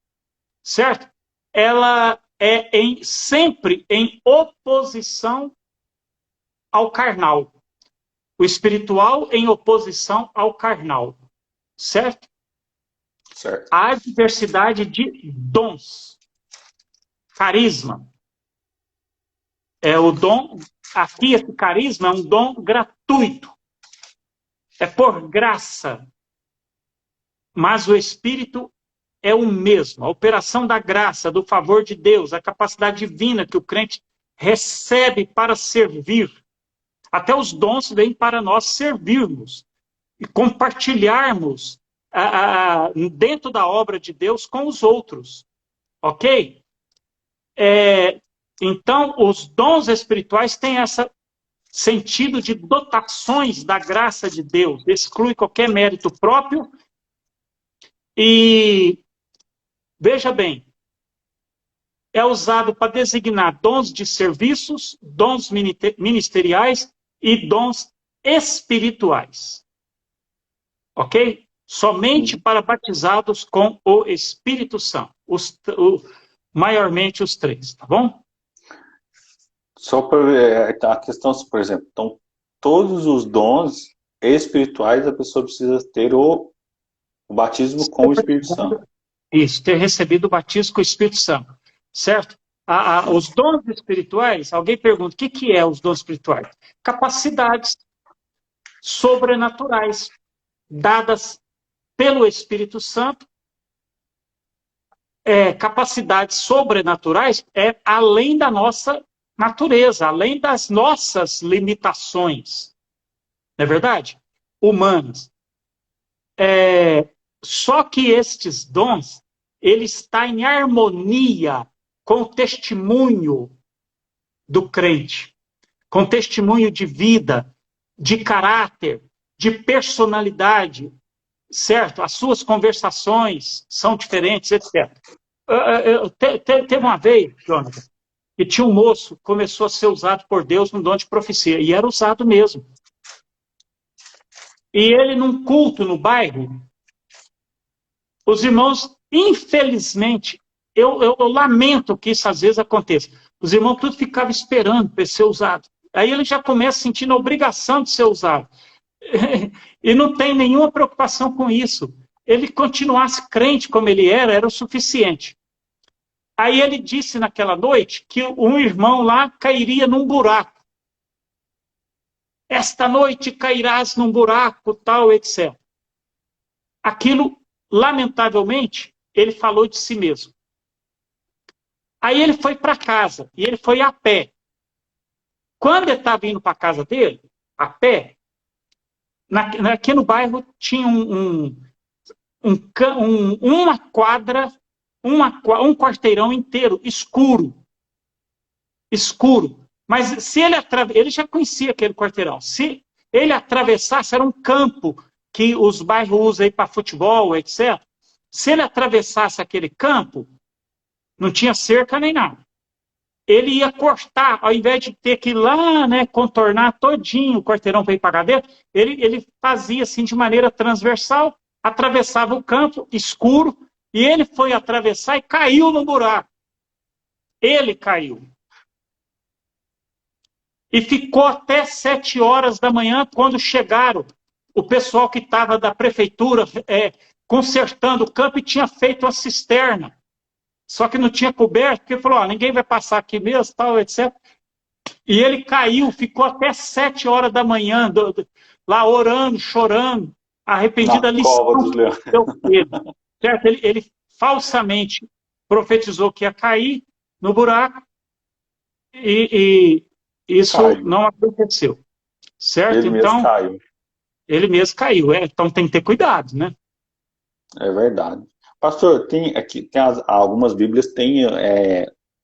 certo? Ela é sempre em oposição ao carnal. O espiritual em oposição ao carnal, certo? Certo. Há diversidade de dons. Carisma. O dom, aqui esse carisma é um dom gratuito. É por graça. Mas o Espírito é o mesmo. A operação da graça, do favor de Deus, a capacidade divina que o crente recebe para servir. Até os dons vêm para nós servirmos e compartilharmos dentro da obra de Deus com os outros. Ok? Então, os dons espirituais têm esse sentido de dotações da graça de Deus, exclui qualquer mérito próprio. E, veja bem, é usado para designar dons de serviços, dons ministeriais e dons espirituais. Ok? Somente para batizados com o Espírito Santo. Maiormente os 3, tá bom? Só para ver a questão, por exemplo, então, todos os dons espirituais, a pessoa precisa ter o batismo com o Espírito Santo. Isso, ter recebido o batismo com o Espírito Santo, certo? Os dons espirituais, alguém pergunta, o que é os dons espirituais? Capacidades sobrenaturais, dadas pelo Espírito Santo, capacidades sobrenaturais além da nossa natureza, além das nossas limitações, não é verdade? Humanas. Só que estes dons, ele está em harmonia com o testemunho do crente, com o testemunho de vida, de caráter, de personalidade, certo? As suas conversações são diferentes, etc. Teve uma vez, Jonathan, que tinha um moço que começou a ser usado por Deus no dom de profecia, e era usado mesmo. E ele, num culto no bairro, os irmãos, infelizmente, eu lamento que isso às vezes aconteça. Os irmãos tudo ficavam esperando para ser usado. Aí ele já começa sentindo a obrigação de ser usado. E não tem nenhuma preocupação com isso. Ele continuasse crente como ele era o suficiente. Aí ele disse naquela noite que um irmão lá cairia num buraco. Esta noite cairás num buraco, tal, etc. Aquilo, lamentavelmente, ele falou de si mesmo. Aí ele foi para casa, e ele foi a pé. Quando ele estava indo para a casa dele, a pé, aqui no bairro tinha uma quadra, um quarteirão inteiro, escuro. Escuro. Mas se ele já conhecia aquele quarteirão. Se ele atravessasse, era um campo que os bairros usam aí para futebol, etc. Se ele atravessasse aquele campo, não tinha cerca nem nada. Ele ia cortar, ao invés de ter que ir lá, né, contornar todinho o quarteirão para ir para dentro, ele fazia assim de maneira transversal, atravessava o campo escuro, e ele foi atravessar e caiu no buraco. Ele caiu. E ficou até 7 horas da manhã, quando chegaram o pessoal que estava da prefeitura consertando o campo e tinha feito a cisterna. Só que não tinha coberto, porque falou, ninguém vai passar aqui mesmo, tal, etc. E ele caiu, ficou até 7 horas da manhã, lá orando, chorando, arrependido da lição que deu ele. Certo? Ele falsamente profetizou que ia cair no buraco, e isso não aconteceu. Certo? Ele mesmo caiu. Ele mesmo caiu. Então tem que ter cuidado, né? É verdade. Pastor, algumas Bíblias têm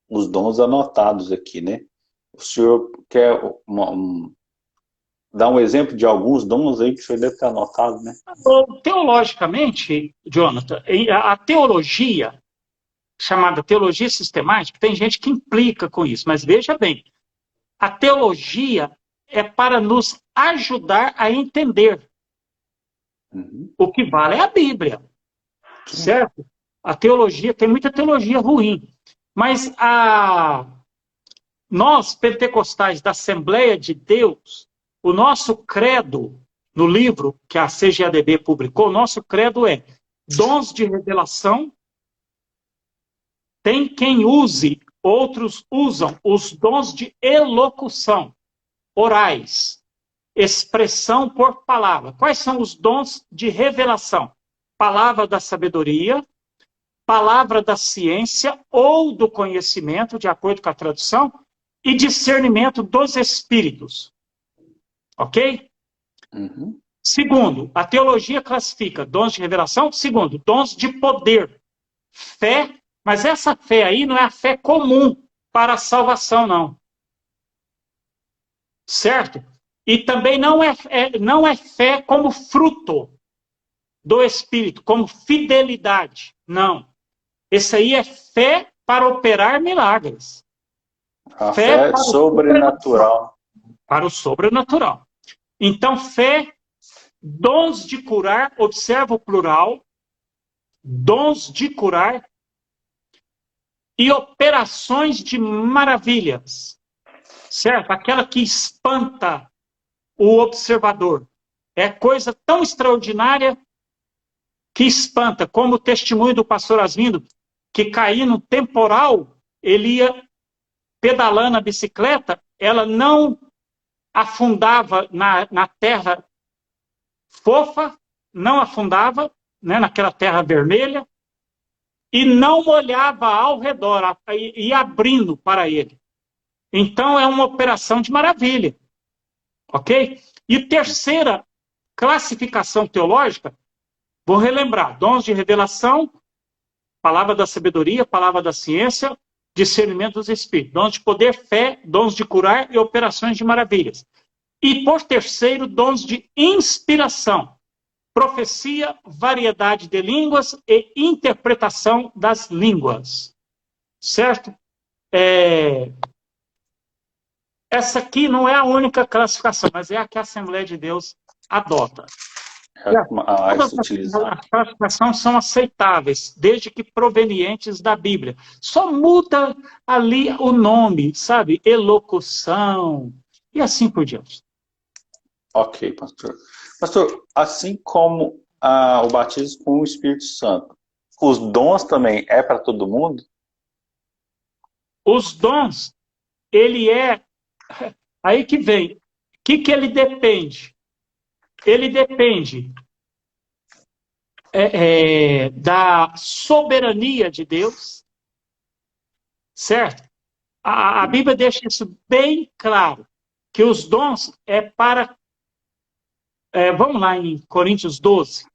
os dons anotados aqui, né? O senhor quer dar um exemplo de alguns dons aí que o senhor deve ter anotado, né? Teologicamente, Jonathan, a teologia, chamada teologia sistemática, tem gente que implica com isso, mas veja bem, a teologia é para nos ajudar a entender. O que vale é a Bíblia. Certo? A teologia, tem muita teologia ruim. Mas nós, pentecostais da Assembleia de Deus, o nosso credo, no livro que a CGADB publicou, o nosso credo é dons de revelação, tem quem use, outros usam os dons de elocução, orais, expressão por palavra. Quais são os dons de revelação? Palavra da sabedoria, palavra da ciência ou do conhecimento, de acordo com a tradução, e discernimento dos espíritos. Ok? Segundo, a teologia classifica dons de revelação. Segundo, dons de poder. Fé, mas essa fé aí não é a fé comum para a salvação, não. Certo? E também não é fé como fruto do Espírito, como fidelidade. Não. Esse aí é fé para operar milagres. A fé para sobrenatural. Para o sobrenatural. Então, fé, dons de curar, observa o plural, dons de curar e operações de maravilhas. Certo? Aquela que espanta o observador. É coisa tão extraordinária que espanta, como o testemunho do pastor Asmindo, que caía no temporal, ele ia pedalando a bicicleta, ela não afundava na terra fofa, não afundava, né, naquela terra vermelha, e não molhava ao redor, ia abrindo para ele. Então é uma operação de maravilha, ok? E terceira classificação teológica, vou relembrar, dons de revelação, palavra da sabedoria, palavra da ciência, discernimento dos espíritos, dons de poder, fé, dons de curar e operações de maravilhas. E, por terceiro, dons de inspiração, profecia, variedade de línguas e interpretação das línguas. Certo? Essa aqui não é a única classificação, mas é a que a Assembleia de Deus adota. Todas as classificações são aceitáveis, desde que provenientes da Bíblia. Só muda ali o nome, sabe? Elocução e assim por diante. Ok, pastor. Pastor, assim como o batismo com o Espírito Santo, os dons também é para todo mundo? Os dons, ele é... Aí que vem. O que ele depende? Ele depende da soberania de Deus, certo? A Bíblia deixa isso bem claro, que os dons é para... vamos lá em Coríntios 12.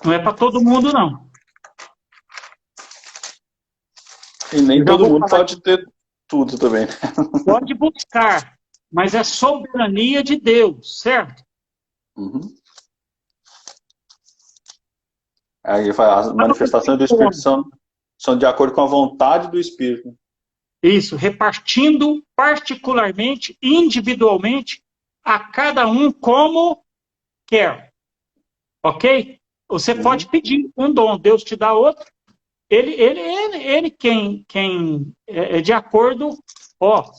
Não é para todo mundo, não. E nem todo mundo pode ter tudo também. Pode buscar, mas é soberania de Deus, certo? Uhum. Aí as manifestações do Espírito Santo são de acordo com a vontade do Espírito. Isso, repartindo particularmente, individualmente, a cada um como quer. Ok? Você pode pedir um dom, Deus te dá outro. Ele quem é de acordo...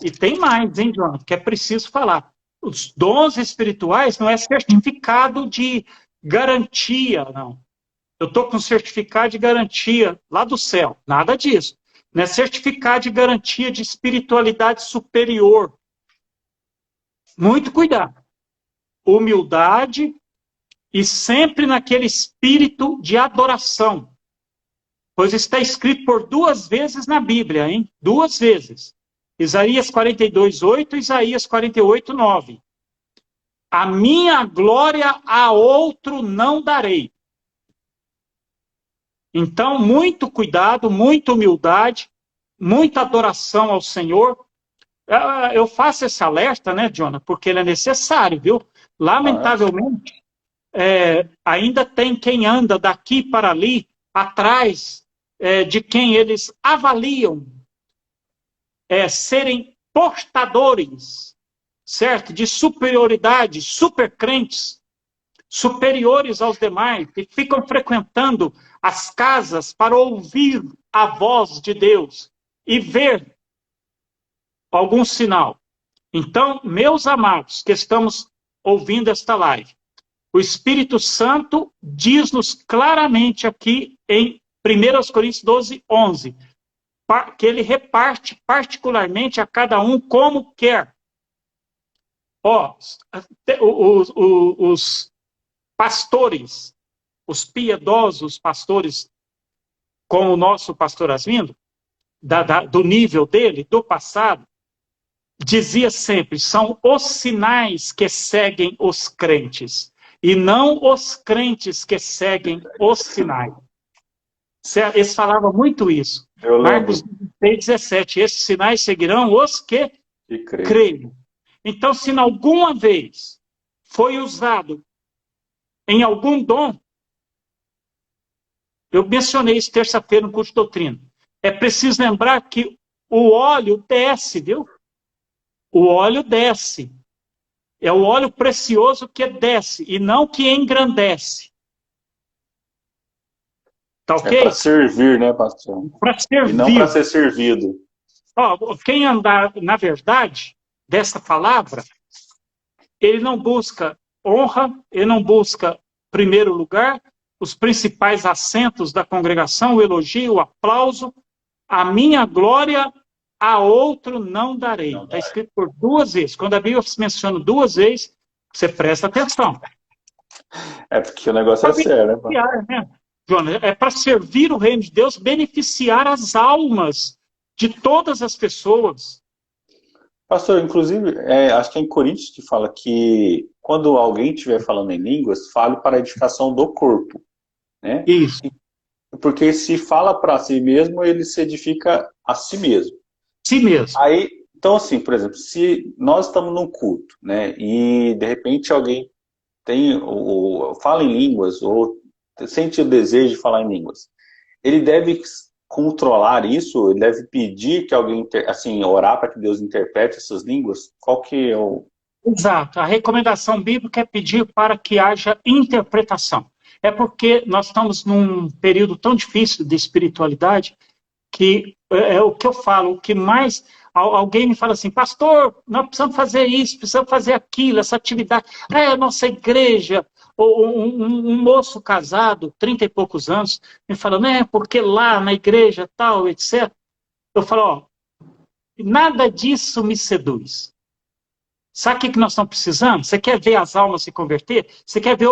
e tem mais, hein, Jonathan, que é preciso falar. Os dons espirituais não é certificado de garantia, não. Eu estou com certificado de garantia lá do céu. Nada disso. Não é certificado de garantia de espiritualidade superior. Muito cuidado. Humildade e sempre naquele espírito de adoração. Pois está escrito por 2 vezes na Bíblia, hein? 2 vezes. Isaías 42:8 e Isaías 48:9. A minha glória a outro não darei. Então, muito cuidado, muita humildade, muita adoração ao Senhor. Eu faço esse alerta, né, Jonah, porque ele é necessário, viu? Lamentavelmente, ainda tem quem anda daqui para ali, atrás de quem eles avaliam serem portadores, certo? De superioridade, supercrentes, superiores aos demais, que ficam frequentando as casas para ouvir a voz de Deus e ver algum sinal. Então, meus amados, que estamos ouvindo esta live, o Espírito Santo diz-nos claramente aqui em 1 Coríntios 12:11, que ele reparte particularmente a cada um como quer. Os pastores, os piedosos pastores, como o nosso pastor Asmindo, do nível dele, do passado, dizia sempre, são os sinais que seguem os crentes, e não os crentes que seguem os sinais. Eles falavam muito isso. Marcos 16:17, esses sinais seguirão os que creem. Então, se em alguma vez foi usado em algum dom, eu mencionei isso terça-feira no curso de doutrina, é preciso lembrar que o óleo desce, viu? O óleo desce. É o óleo precioso que desce, e não que engrandece. Tá ok? É para servir, né, pastor? Para servir. E não para ser servido. Quem andar na verdade dessa palavra ele não busca honra, ele não busca primeiro lugar, os principais assentos da congregação, o elogio, o aplauso. A minha glória a outro não darei. Está escrito por 2 vezes. Quando a Bíblia menciona 2 vezes, você presta atenção. É porque o negócio é sério, né? Jonas, é para servir o reino de Deus, beneficiar as almas de todas as pessoas. Pastor, inclusive, acho que é em Coríntios que fala que quando alguém estiver falando em línguas, fale para a edificação do corpo, né? Isso. Porque se fala para si mesmo, ele se edifica a si mesmo. Si mesmo. Aí, então assim, por exemplo, se nós estamos num culto, né, e de repente alguém fala em línguas ou sente o desejo de falar em línguas, ele deve controlar isso, ele deve pedir que alguém, assim, orar para que Deus interprete essas línguas? Qual que é o... Exato. A recomendação bíblica é pedir para que haja interpretação. É porque nós estamos num período tão difícil de espiritualidade que é o que eu falo, o que mais... Alguém me fala assim, pastor, nós precisamos fazer isso, precisamos fazer aquilo, essa atividade. A nossa igreja, um moço casado, 30 e poucos anos, me fala, né, porque lá na igreja tal, etc. Eu falo, ó, nada disso me seduz. Sabe o que nós estamos precisando? Você quer ver as almas se converter? Você quer ver...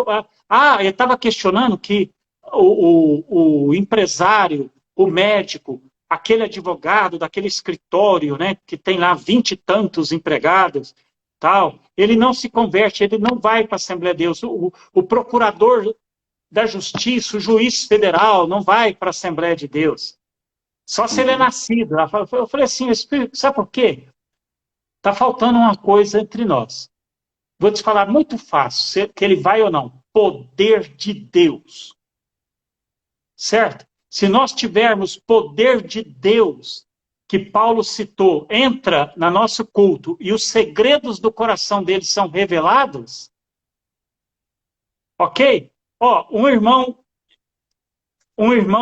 ele estava questionando que o empresário, o médico, aquele advogado daquele escritório, né, que tem lá 20 e tantos empregados, tal, ele não se converte, ele não vai para a Assembleia de Deus. O procurador da Justiça, o juiz federal, não vai para a Assembleia de Deus. Só se ele é nascido. Eu falei assim, Espírito, sabe por quê? Está faltando uma coisa entre nós. Vou te falar muito fácil, que ele vai ou não. Poder de Deus. Certo? Se nós tivermos poder de Deus, que Paulo citou, entra no nosso culto e os segredos do coração dele são revelados, ok? Ó, um irmão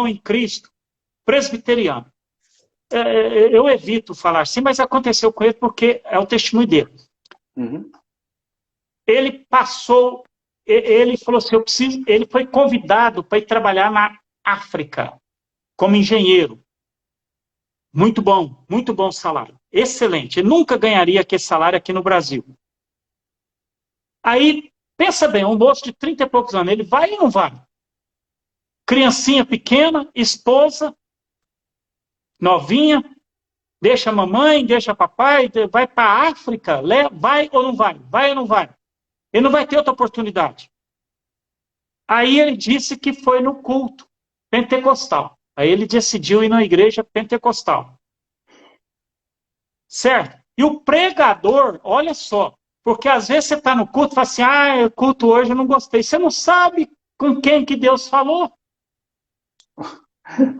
em Cristo, presbiteriano. Eu evito falar assim, mas aconteceu com ele porque é o testemunho dele. Uhum. Ele passou, ele falou assim, ele foi convidado para ir trabalhar na África, como engenheiro. Muito bom salário. Excelente. Ele nunca ganharia aquele salário aqui no Brasil. Aí, pensa bem, um moço de 30 e poucos anos, ele vai ou não vai? Criancinha pequena, esposa, novinha, deixa a mamãe, deixa papai, vai para a África, vai ou não vai? Vai ou não vai? Ele não vai ter outra oportunidade. Aí ele disse que foi no culto pentecostal. Aí ele decidiu ir na igreja pentecostal. Certo? E o pregador, olha só, porque às vezes você está no culto e fala assim, culto hoje eu não gostei. Você não sabe com quem que Deus falou.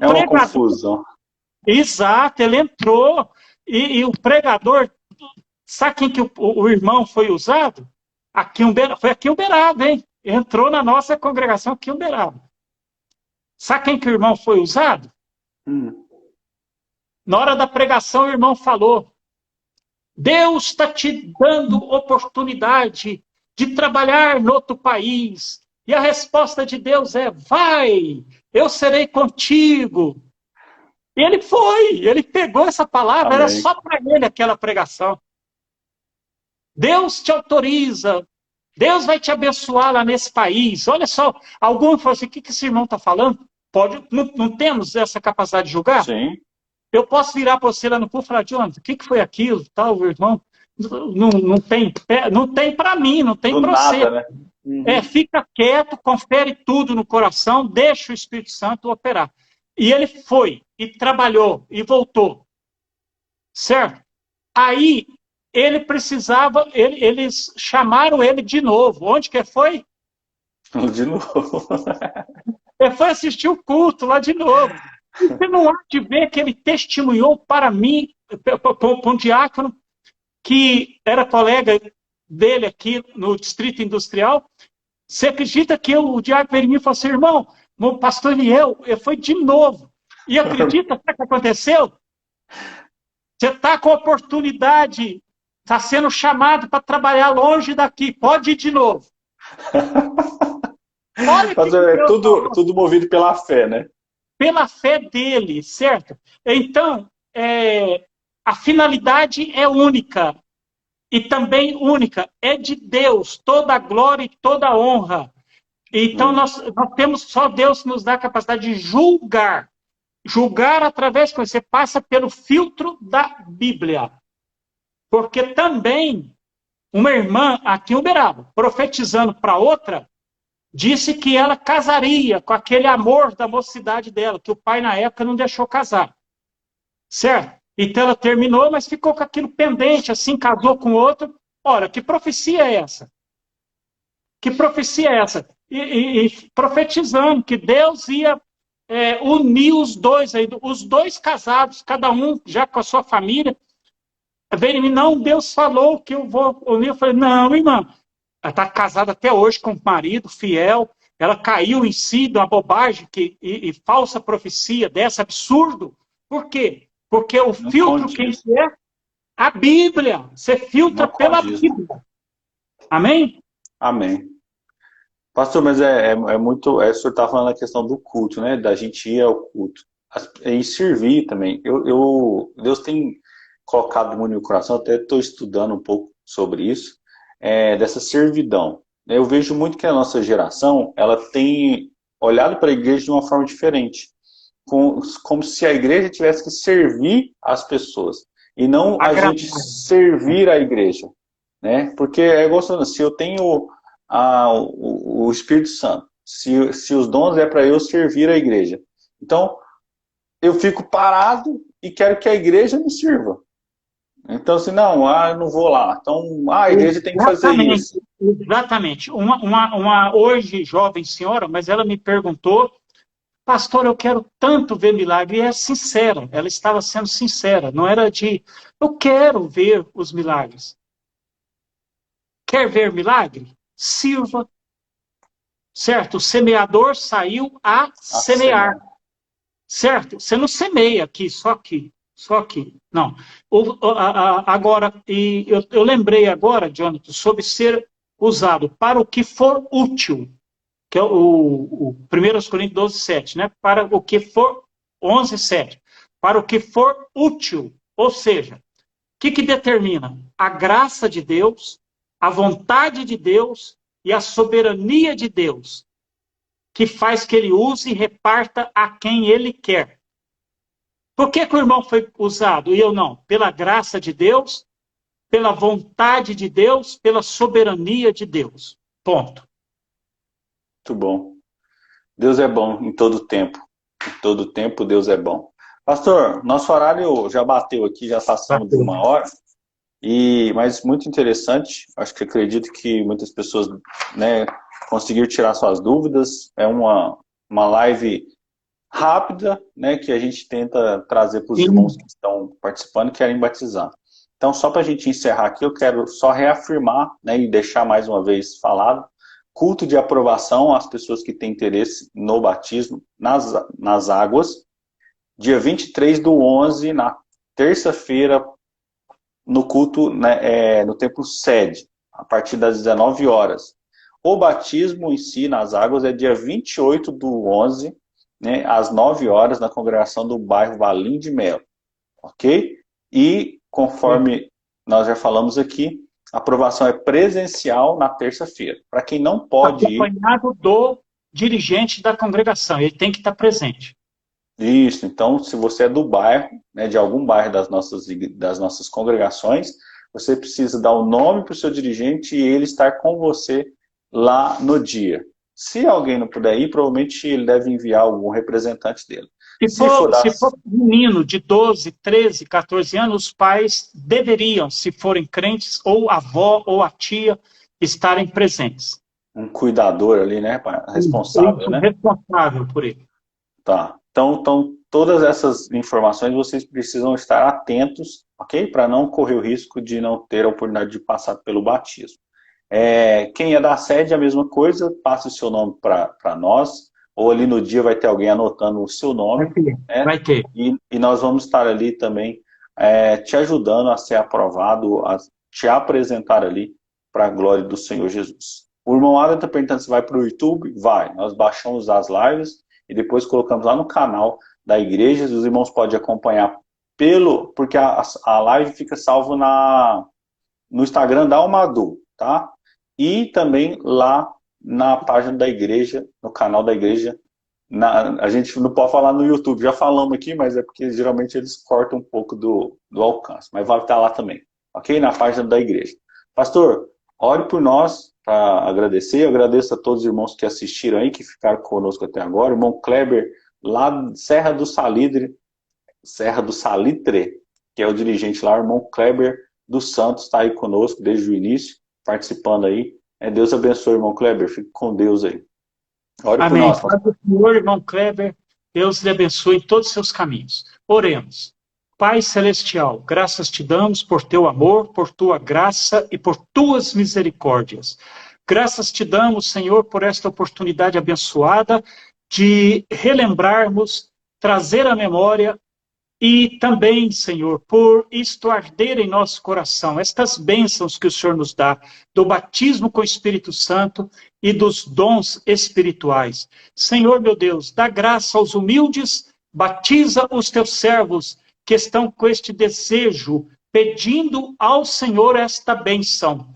É uma confusão. Exato, ele entrou e o pregador, sabe quem que o irmão foi usado? Foi aqui em Uberaba, hein? Entrou na nossa congregação aqui em Uberaba. Sabe quem que o irmão foi usado? Na hora da pregação, o irmão falou, Deus está te dando oportunidade de trabalhar no outro país. E a resposta de Deus é, vai, eu serei contigo. E ele foi, ele pegou essa palavra, Amém. Era só para ele aquela pregação. Deus te autoriza, Deus vai te abençoar lá nesse país. Olha só, algum falou assim, o que esse irmão está falando? Não temos essa capacidade de julgar? Sim. Eu posso virar para você lá no público e falar, Jonathan, o que foi aquilo? Tal, irmão, não tem para mim, não tem para você. Né? Uhum. Fica quieto, confere tudo no coração, deixa o Espírito Santo operar. E ele foi, e trabalhou, e voltou. Certo? Aí, ele precisava, eles chamaram ele de novo. Onde que foi? De novo. Ele foi assistir o culto lá de novo. Você não há de ver que ele testemunhou para mim, para um diácono, que era colega dele aqui no Distrito Industrial. Você acredita que o diácono veio em mim e falou assim, irmão, o pastor Eliel, ele foi de novo. E acredita o que aconteceu? Você está com a oportunidade Está sendo chamado para trabalhar longe daqui. Pode ir de novo. Olha que Pastor, é Deus falou. tudo movido pela fé, né? Pela fé dele, certo? Então, a finalidade é única. E também única. É de Deus. Toda a glória e toda a honra. Então, nós temos, só Deus nos dá a capacidade de julgar. Julgar através que você passa pelo filtro da Bíblia. Porque também uma irmã aqui em Uberaba, profetizando para outra, disse que ela casaria com aquele amor da mocidade dela, que o pai na época não deixou casar. Certo? Então ela terminou, mas ficou com aquilo pendente, assim, casou com outro. Ora, que profecia é essa? Que profecia é essa? E profetizando que Deus ia unir os dois, os dois casados, cada um já com a sua família. Veio em mim, não, Deus falou que eu vou unir. Eu falei, não, irmã, ela está casada até hoje com o marido, fiel. Ela caiu em si de uma bobagem e falsa profecia dessa, absurdo. Por quê? Porque o Não filtro condiz. que é a Bíblia. Você filtra Não pela condiz. Bíblia. Amém? Amém. Pastor, mas muito. O senhor está falando a questão do culto, né? Da gente ir ao culto. E servir também. Deus tem colocado muito no meu coração, até estou estudando um pouco sobre isso, dessa servidão. Eu vejo muito que a nossa geração ela tem olhado para a igreja de uma forma diferente. Como se a igreja tivesse que servir as pessoas. E não a gente servir a igreja. Né? Porque é gostoso, se eu tenho o Espírito Santo, se os dons é para eu servir a igreja, então eu fico parado e quero que a igreja me sirva. Então, assim, não, eu não vou lá. Então, a igreja tem que fazer isso. Exatamente. Uma hoje jovem senhora, mas ela me perguntou, pastor, eu quero tanto ver milagre. E é sincera, ela estava sendo sincera, não era de, eu quero ver os milagres. Quer ver milagre? Sirva. Certo? O semeador saiu a semear. Certo? Você não semeia aqui, só aqui. Só aqui. Não. Agora, eu lembrei agora, Jonathan, sobre ser usado para o que for útil, que é o 1 Coríntios 12, 7, né? Para o que for, 11, 7. Para o que for útil. Ou seja, o que determina? A graça de Deus, a vontade de Deus e a soberania de Deus, que faz que ele use e reparta a quem ele quer. Por que o irmão foi usado e eu não? Pela graça de Deus, pela vontade de Deus, pela soberania de Deus. Ponto. Muito bom. Deus é bom em todo tempo. Em todo tempo, Deus é bom. Pastor, nosso horário já bateu aqui, já passamos de 1 hora. Mas muito interessante. Acho que acredito que muitas pessoas, né, conseguiram tirar suas dúvidas. É uma live rápida, né, que a gente tenta trazer para os irmãos que estão participando e querem batizar. Então, só para a gente encerrar aqui, eu quero só reafirmar, né, e deixar mais uma vez falado, culto de aprovação às pessoas que têm interesse no batismo nas águas, dia 23/11, na terça-feira, no culto, né, no templo sede, a partir das 19 horas. O batismo em si, nas águas, é dia 28/11, né, às 9 horas, na congregação do bairro Valim de Melo. Ok? E, conforme nós já falamos aqui, a aprovação é presencial na terça-feira. Para quem não pode ir... Acompanhado do dirigente da congregação, ele tem que estar presente. Isso, então, se você é do bairro, né, de algum bairro das nossas congregações, você precisa dar o nome para o seu dirigente e ele estar com você lá no dia. Se alguém não puder ir, provavelmente ele deve enviar algum representante dele. Se for menino de 12, 13, 14 anos, os pais deveriam, se forem crentes, ou a avó ou a tia, estarem presentes. Um cuidador ali, né, responsável, né? Responsável por ele. Tá. Então, todas essas informações vocês precisam estar atentos, ok? Para não correr o risco de não ter a oportunidade de passar pelo batismo. Quem é da sede, a mesma coisa, passe o seu nome para nós, ou ali no dia vai ter alguém anotando o seu nome. Vai ter. E nós vamos estar ali também te ajudando a ser aprovado, te apresentar ali para a glória do Senhor Jesus. O irmão Adam está perguntando se vai para o YouTube. Vai. Nós baixamos as lives e depois colocamos lá no canal da igreja. Os irmãos podem acompanhar porque a live fica salvo no Instagram da Almadu, tá? E também lá na página da igreja, no canal da igreja. A gente não pode falar no YouTube, já falamos aqui, mas é porque geralmente eles cortam um pouco do alcance, mas vai estar lá também, ok? Na página da igreja. Pastor, ore por nós para agradecer. Eu agradeço a todos os irmãos que assistiram aí, que ficaram conosco até agora. O irmão Kleber, lá de Serra do Salitre, que é o dirigente lá, o irmão Kleber dos Santos, está aí conosco desde o início, participando aí. Deus abençoe, irmão Kleber. Fique com Deus aí. Ore por nós. Paz do Senhor, irmão Kleber. Deus lhe abençoe em todos os seus caminhos. Oremos. Pai Celestial, graças te damos por teu amor, por tua graça e por tuas misericórdias. Graças te damos, Senhor, por esta oportunidade abençoada de relembrarmos, trazer à memória e também, Senhor, por isto arder em nosso coração, estas bênçãos que o Senhor nos dá, do batismo com o Espírito Santo e dos dons espirituais. Senhor, meu Deus, dá graça aos humildes, batiza os teus servos que estão com este desejo, pedindo ao Senhor esta bênção.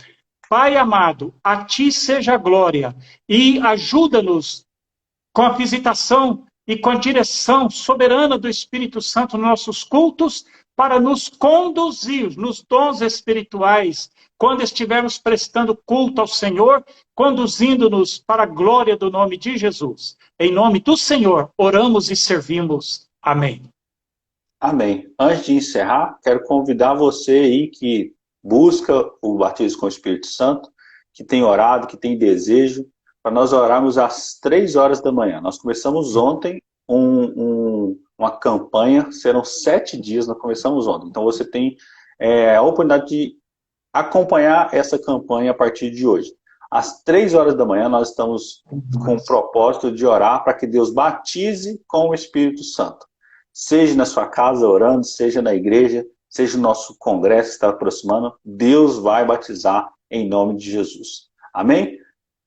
Pai amado, a ti seja a glória e ajuda-nos com a visitação e com a direção soberana do Espírito Santo nos nossos cultos, para nos conduzir nos dons espirituais, quando estivermos prestando culto ao Senhor, conduzindo-nos para a glória do nome de Jesus. Em nome do Senhor, oramos e servimos. Amém. Amém. Antes de encerrar, quero convidar você aí que busca o batismo com o Espírito Santo, que tem orado, que tem desejo, para nós orarmos às 3 horas da manhã. Nós começamos ontem uma campanha, serão 7 dias, nós começamos ontem. Então você tem a oportunidade de acompanhar essa campanha a partir de hoje. Às 3 horas da manhã nós estamos com o propósito de orar para que Deus batize com o Espírito Santo. Seja na sua casa orando, seja na igreja, seja no nosso congresso que está aproximando, Deus vai batizar em nome de Jesus. Amém?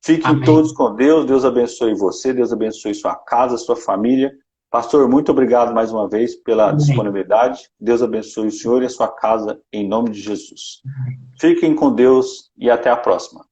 Fiquem Amém. todos com Deus, Deus abençoe você, Deus abençoe sua casa, sua família. Pastor, muito obrigado mais uma vez pela disponibilidade. Deus abençoe o senhor e a sua casa em nome de Jesus. Fiquem com Deus e até a próxima.